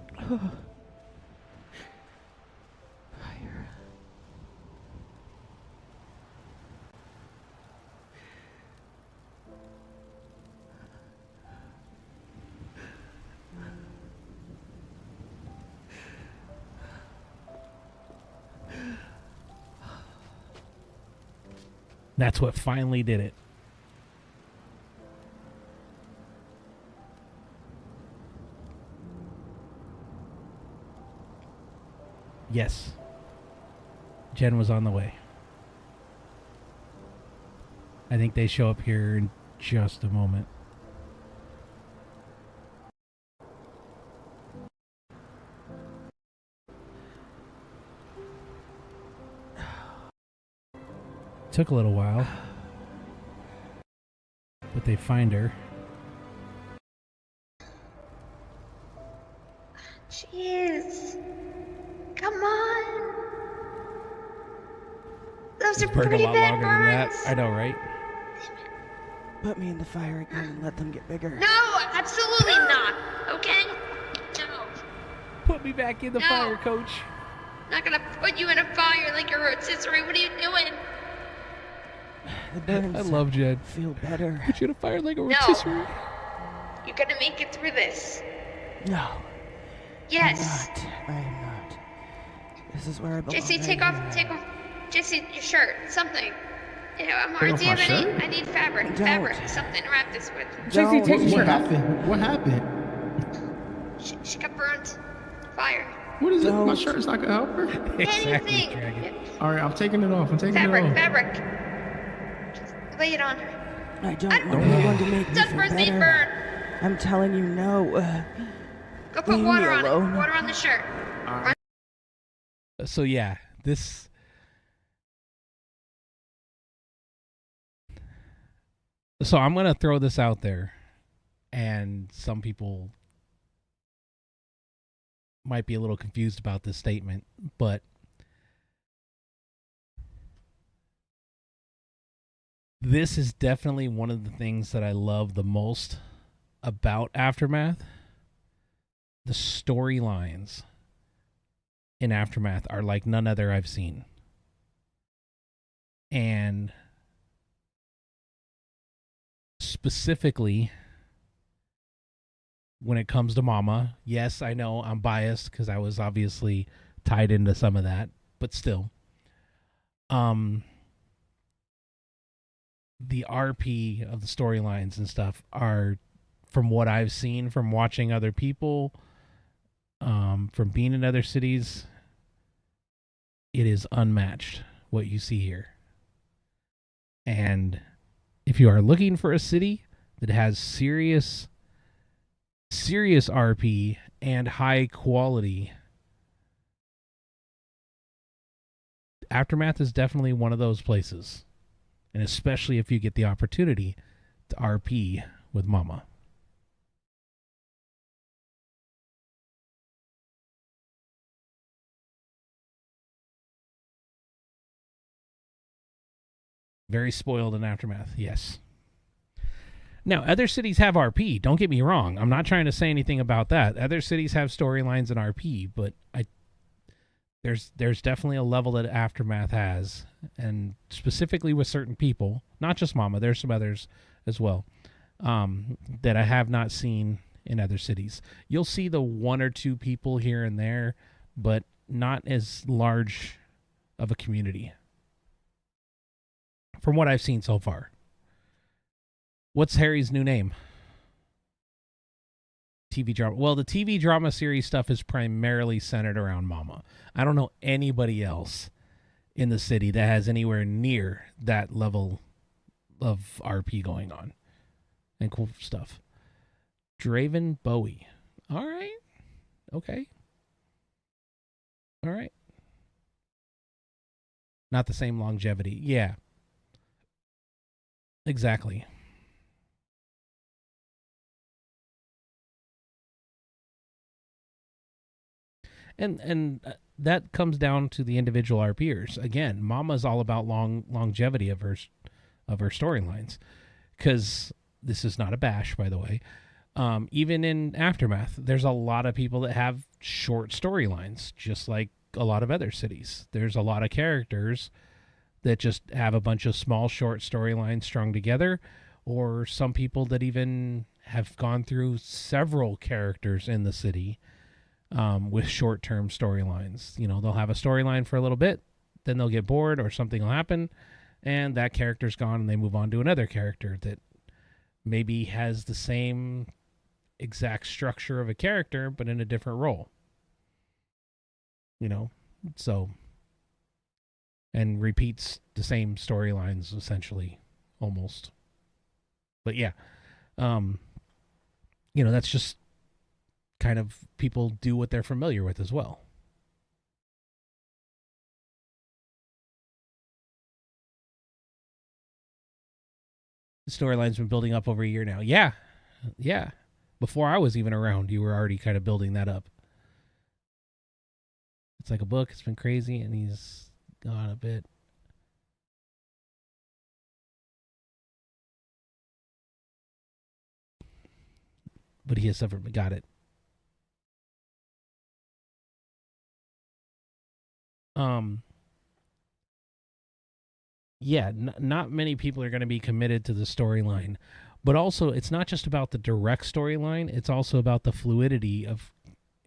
that's what finally did it. Yes. Jen was on the way. I think they show up here in just a moment. Took a little while, but they find her. Those are Burned a pretty lot bad longer than that. burns. I know, right? Put me in the fire again and let them get bigger. No, absolutely not. Okay? No. Put me back in the fire, Coach. I'm not gonna put you in a fire like a rotisserie. What are you doing? The burns I love Jed. feel better. Put you in a fire like a No. rotisserie. You're gonna make it through this. No. Yes. I am not. This is where I belong. Jesse, right take here. off, Jesse, your shirt, something. Yeah, I'm Take hard. off Do you my have any? shirt? I need fabric, something to wrap this with. Jesse, take your shirt off. What happened? She got burned. Fire. What is it? My shirt's not gonna help her. Anything. All right, I'm taking it off. I'm taking it off. Fabric. Just lay it on her. I don't want anyone to make me feel Sunburns need better. burn. I'm telling you, no. Go put leave water me on alone. it. Water on the shirt. So yeah, this. So I'm gonna throw this out there, and some people might be a little confused about this statement, but this is definitely one of the things that I love the most about Aftermath. The storylines in Aftermath are like none other I've seen. And specifically, when it comes to Mama, yes, I know I'm biased because I was obviously tied into some of that, but still. The RP of the storylines and stuff are, from what I've seen from watching other people, from being in other cities, it is unmatched what you see here. And if you are looking for a city that has serious RP and high quality, Aftermath is definitely one of those places. And especially if you get the opportunity to RP with Mama. Very spoiled in Aftermath, yes. Now, other cities have RP. Don't get me wrong. I'm not trying to say anything about that. Other cities have storylines and RP, but there's definitely a level that Aftermath has, and specifically with certain people, not just Mama. There's some others as well that I have not seen in other cities. You'll see the one or two people here and there, but not as large of a community. From what I've seen so far. What's Harry's new name? TV drama. Well, the TV drama series stuff is primarily centered around Mama. I don't know anybody else in the city that has anywhere near that level of RP going on and cool stuff. Draven Bowie. All right. Okay. All right. Not the same longevity. Yeah. Exactly. And that comes down to the individual RPers. Again, Mama's all about longevity of her storylines, because this is not a bash, by the way. Even in Aftermath, there's a lot of people that have short storylines, just like a lot of other cities. There's a lot of characters that just have a bunch of small, short storylines strung together, or some people that even have gone through several characters in the city with short-term storylines. You know, they'll have a storyline for a little bit, then they'll get bored or something will happen, and that character's gone and they move on to another character that maybe has the same exact structure of a character, but in a different role. You know, so... and repeats the same storylines, essentially, almost. But yeah, you know, that's just kind of people do what they're familiar with as well. The storyline's been building up over a year now. Yeah. Yeah. Before I was even around, you were already kind of building that up. It's like a book. It's been crazy, and he's gone a bit. But he has suffered. Got it. Yeah, not many people are going to be committed to the storyline. But also, it's not just about the direct storyline. It's also about the fluidity of,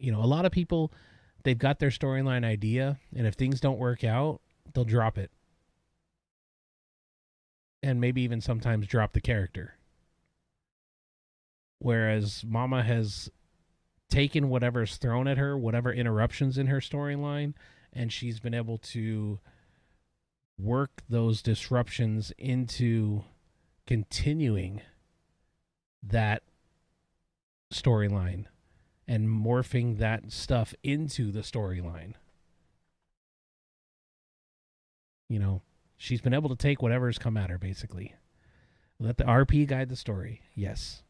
a lot of people, they've got their storyline idea, and if things don't work out, they'll drop it. And maybe even sometimes drop the character. Whereas Mama has taken whatever's thrown at her, whatever interruptions in her storyline, and she's been able to work those disruptions into continuing that storyline and morphing that stuff into the storyline. She's been able to take whatever's come at her, basically. Let the RP guide the story. Yes.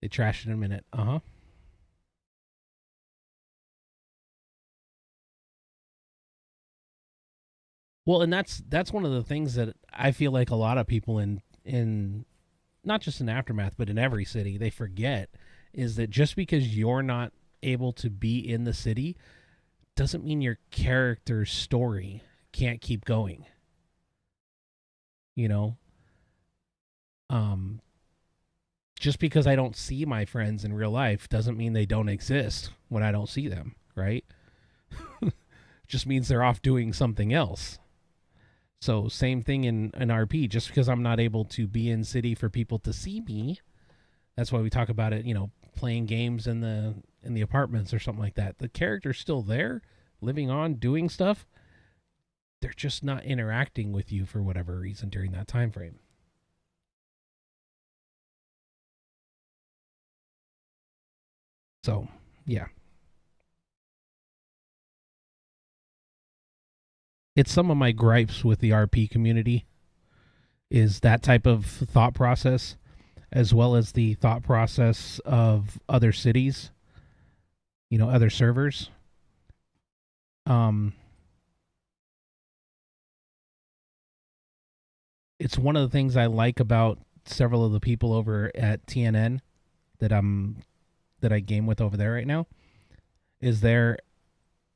They trash it in a minute. Uh-huh. Well, and that's one of the things that I feel like a lot of people in not just in Aftermath, but in every city, they forget is that just because you're not able to be in the city doesn't mean your character's story can't keep going. Just because I don't see my friends in real life doesn't mean they don't exist when I don't see them, right? Just means they're off doing something else. So same thing in an RP. Just because I'm not able to be in city for people to see me, that's why we talk about it, playing games in the apartments or something like that. The character's still there, living on, doing stuff. They're just not interacting with you for whatever reason during that time frame. So, yeah. It's some of my gripes with the RP community is that type of thought process, as well as the thought process of other cities, other servers. It's one of the things I like about several of the people over at TNN that I game with over there right now, is they're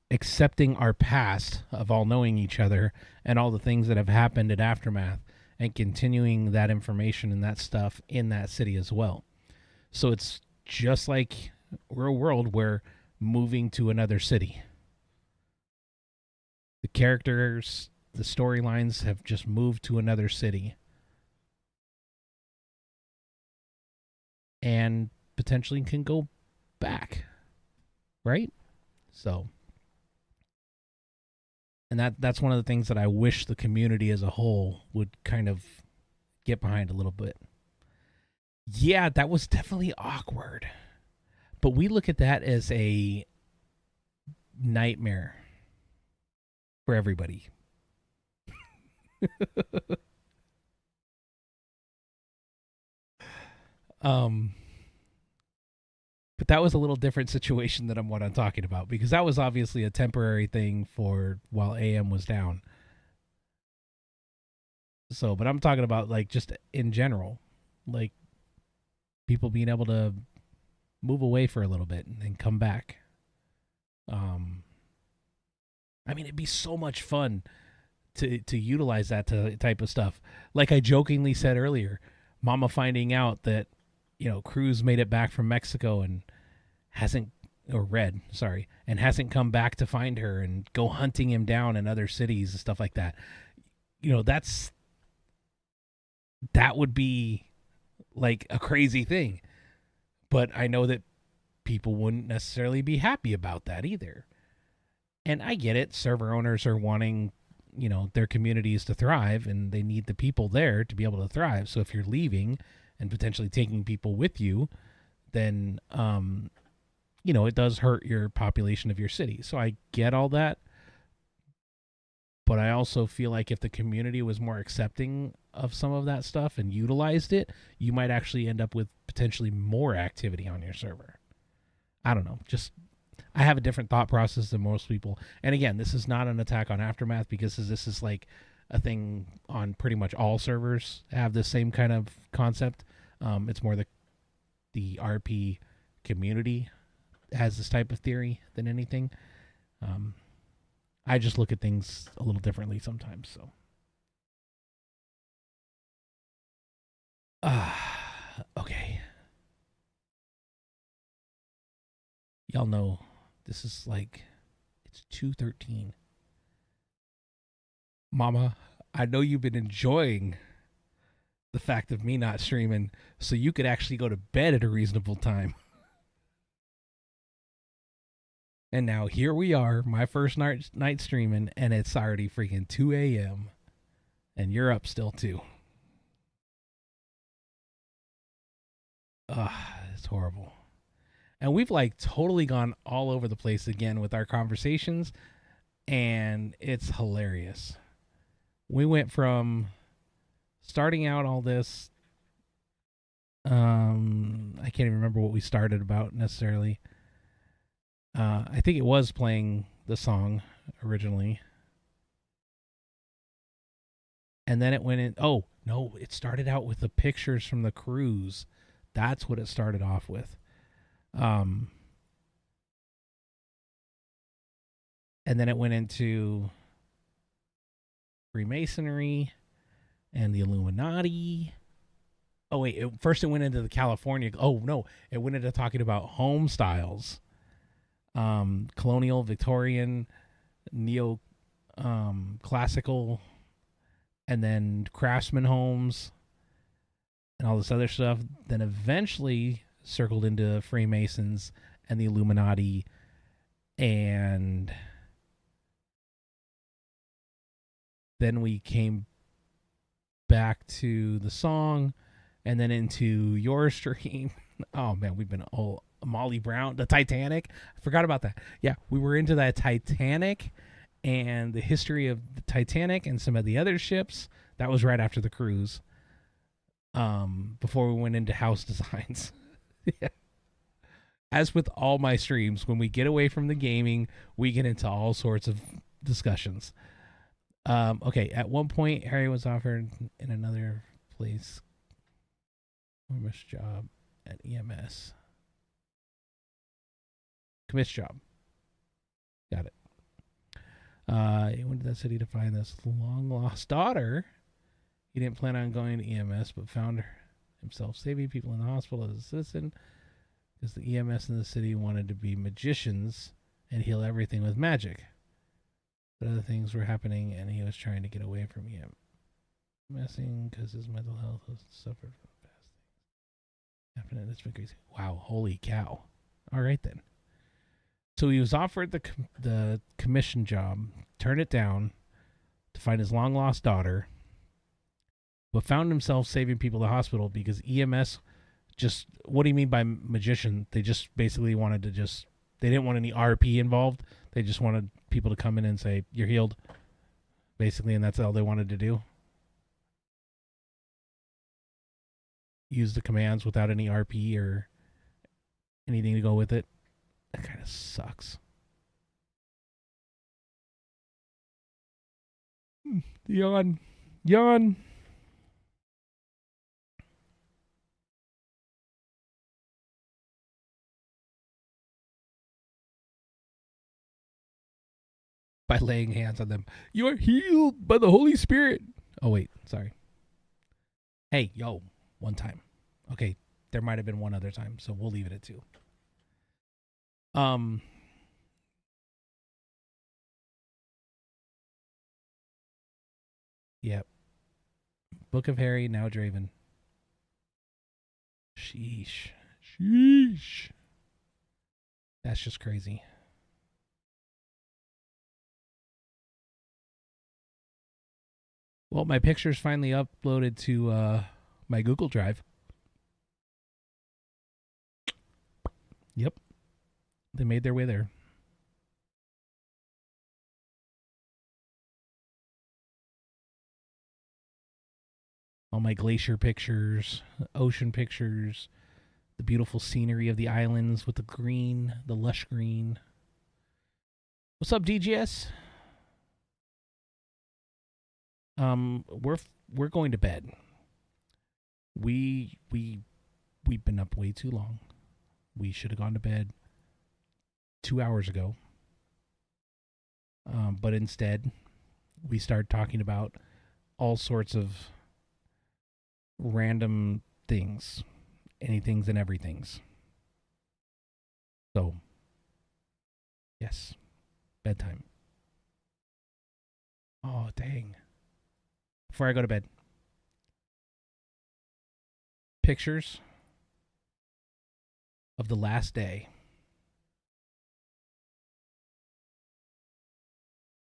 accepting our past of all knowing each other and all the things that have happened at Aftermath and continuing that information and that stuff in that city as well. So it's just like real world, we're moving to another city. The characters, the storylines have just moved to another city. And potentially can go back. Right? So, and that's one of the things that I wish the community as a whole would kind of get behind a little bit. Yeah, that was definitely awkward. But we look at that as a nightmare for everybody. But that was a little different situation than what I'm talking about, because that was obviously a temporary thing for while AM was down. So, but I'm talking about like just in general, like people being able to move away for a little bit and then come back. I mean, it'd be so much fun to utilize that type of stuff. Like I jokingly said earlier, Mama finding out that, Cruz made it back from Mexico and hasn't come back to find her and go hunting him down in other cities and stuff like that. That would be like a crazy thing. But I know that people wouldn't necessarily be happy about that either. And I get it. Server owners are wanting, their communities to thrive, and they need the people there to be able to thrive. So if you're leaving and potentially taking people with you, then, it does hurt your population of your city. So I get all that. But I also feel like if the community was more accepting of some of that stuff and utilized it, you might actually end up with potentially more activity on your server. I don't know. I have a different thought process than most people. And again, this is not an attack on Aftermath, because this is like a thing on pretty much all servers have the same kind of concept. It's more the RP community has this type of theory than anything. I just look at things a little differently sometimes. So, okay. Y'all know this is like, it's 2:13. Mama, I know you've been enjoying the fact of me not streaming, so you could actually go to bed at a reasonable time. And now here we are, my first night streaming, and it's already freaking 2 a.m. And you're up still too. It's horrible. And we've like totally gone all over the place again with our conversations, and it's hilarious. We went from starting out all this, I can't even remember what we started about necessarily. I think it was playing the song originally. And then it went in, oh, no, it started out with the pictures from the cruise. That's what it started off with. And then it went into Freemasonry and the Illuminati. Oh, wait. First it went into the California. Oh, no. It went into talking about home styles. Colonial, Victorian, neo classical, and then craftsman homes and all this other stuff. Then eventually circled into Freemasons and the Illuminati, and then we came back to the song, and then into your stream. Oh man, we've been all Molly Brown, the Titanic. I forgot about that. Yeah, we were into that Titanic and the history of the Titanic and some of the other ships. That was right after the cruise. Before we went into house designs. Yeah. As with all my streams, when we get away from the gaming, we get into all sorts of discussions. Okay, at one point, Harry was offered in another place commish job at EMS. Commish job. Got it. He went to that city to find this long-lost daughter. He didn't plan on going to EMS, but found himself saving people in the hospital as a citizen because the EMS in the city wanted to be magicians and heal everything with magic. But other things were happening, and he was trying to get away from EMS. Messing because his mental health was suffered from past things. Happening, it's been crazy. Wow, holy cow. All right, then. So he was offered the commission job, turned it down to find his long-lost daughter, but found himself saving people at the hospital because EMS just, what do you mean by magician? They just basically wanted to they didn't want any RP involved. They just wanted people to come in and say, you're healed, basically, and that's all they wanted to do. Use the commands without any RP or anything to go with it. That kind of sucks. Yawn. Yawn. By laying hands on them. You are healed by the Holy Spirit. Oh, wait. Sorry. Hey, yo. One time. Okay. There might have been one other time, so we'll leave it at 2. Yep. Book of Harry, now Draven. Sheesh. Sheesh. That's just crazy. Well, my picture's finally uploaded to my Google Drive. Yep. They made their way there. All my glacier pictures, ocean pictures, the beautiful scenery of the islands with the green, the lush green. What's up, DGS? we're going to bed. We've been up way too long. We should have gone to bed 2 hours ago. But instead, we started talking about all sorts of random things, anythings and everythings. So, yes, bedtime. Oh, dang. Before I go to bed, pictures of the last day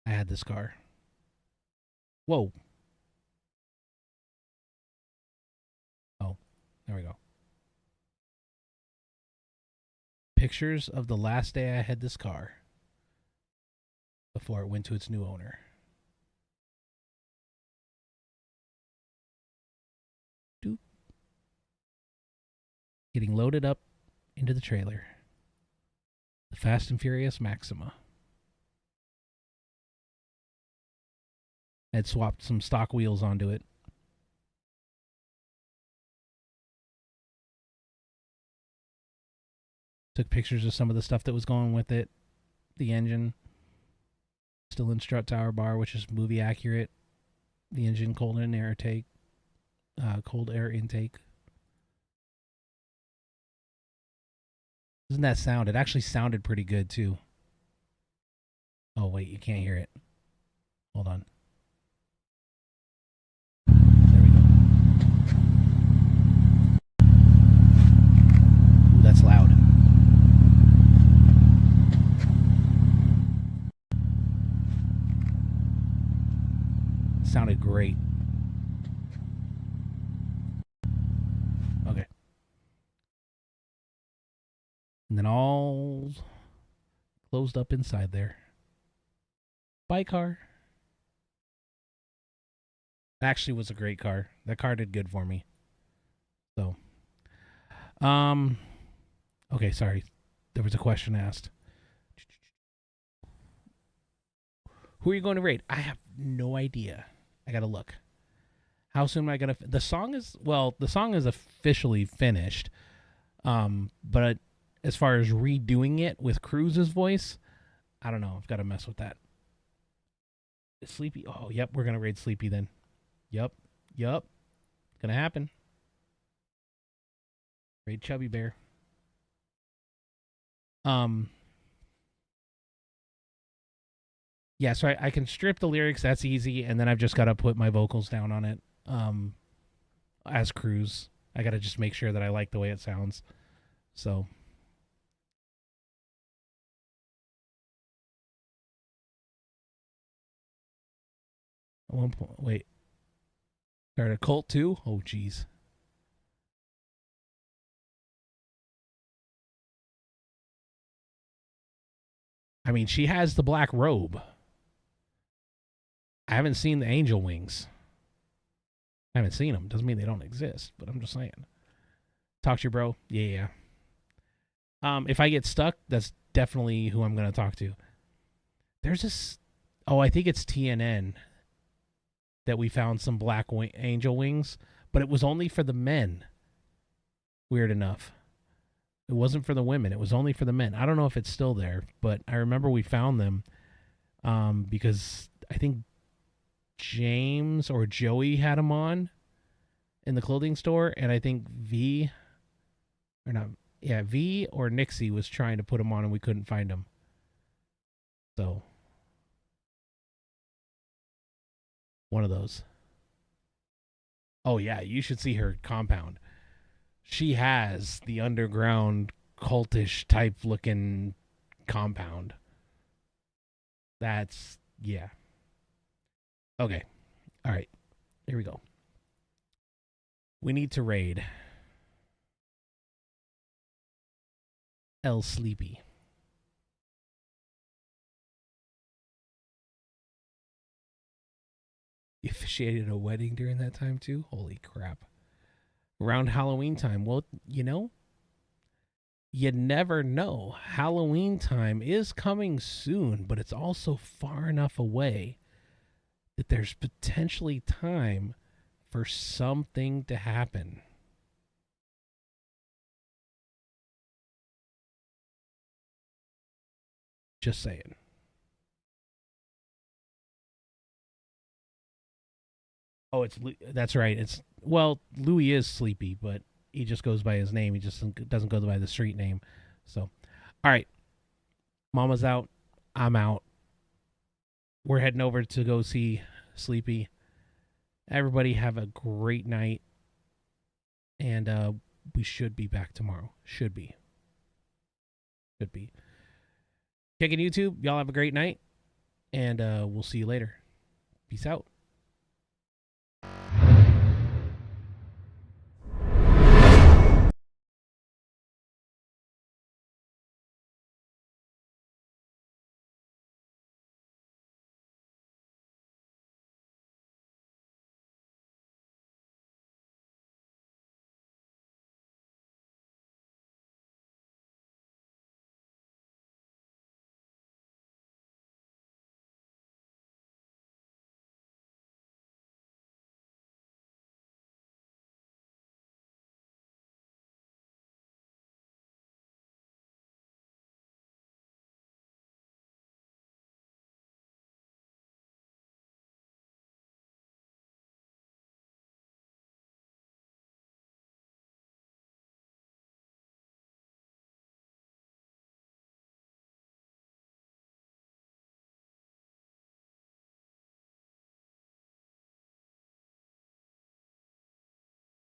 I had this car. Whoa. Oh, there we go. Pictures of the last day I had this car before it went to its new owner. Doop. Getting loaded up into the trailer. The Fast and Furious Maxima. I had swapped some stock wheels onto it. Took pictures of some of the stuff that was going with it. The engine. Still in strut tower bar, which is movie accurate. The engine cold air intake. Doesn't that sound? It actually sounded pretty good too. Oh wait, you can't hear it. Hold on. There we go. Ooh, that's loud. Sounded great. Okay. And then all closed up inside there. Bye, car. Actually was a great car. That car did good for me. So, okay, sorry. There was a question asked. Who are you going to raid? I have no idea. I gotta look. How soon am I gonna? The song is officially finished. But as far as redoing it with Cruz's voice, I don't know. I've got to mess with that. Sleepy. Oh, yep. We're gonna raid Sleepy then. Yep. Gonna happen. Raid Chubby Bear. Yeah, so I can strip the lyrics. That's easy, and then I've just got to put my vocals down on it. As Cruz, I got to just make sure that I like the way it sounds. So. At one point, wait. Start a cult too? Oh, jeez. I mean, she has the black robe. I haven't seen the angel wings. I haven't seen them. Doesn't mean they don't exist, but I'm just saying. Talk to you, bro. Yeah. If I get stuck, that's definitely who I'm going to talk to. There's this... Oh, I think it's TNN that we found some black angel wings, but it was only for the men. Weird enough. It wasn't for the women. It was only for the men. I don't know if it's still there, but I remember we found them because I think James or Joey had them on in the clothing store, and I think V or Nixie was trying to put them on, and we couldn't find them. So, one of those. Oh, yeah, you should see her compound. She has the underground cultish type looking compound. That's, yeah. Okay. All right. Here we go. We need to raid El Sleepy. You officiated a wedding during that time too? Holy crap. Around Halloween time. Well, you never know. Halloween time is coming soon, but it's also far enough away that there's potentially time for something to happen. Just saying. Oh, that's right. Louis is sleepy, but he just goes by his name. He just doesn't go by the street name. So, all right. Mama's out. I'm out. We're heading over to go see Sleepy. Everybody have a great night. And we should be back tomorrow. Should be. Kicking YouTube. Y'all have a great night. And we'll see you later. Peace out.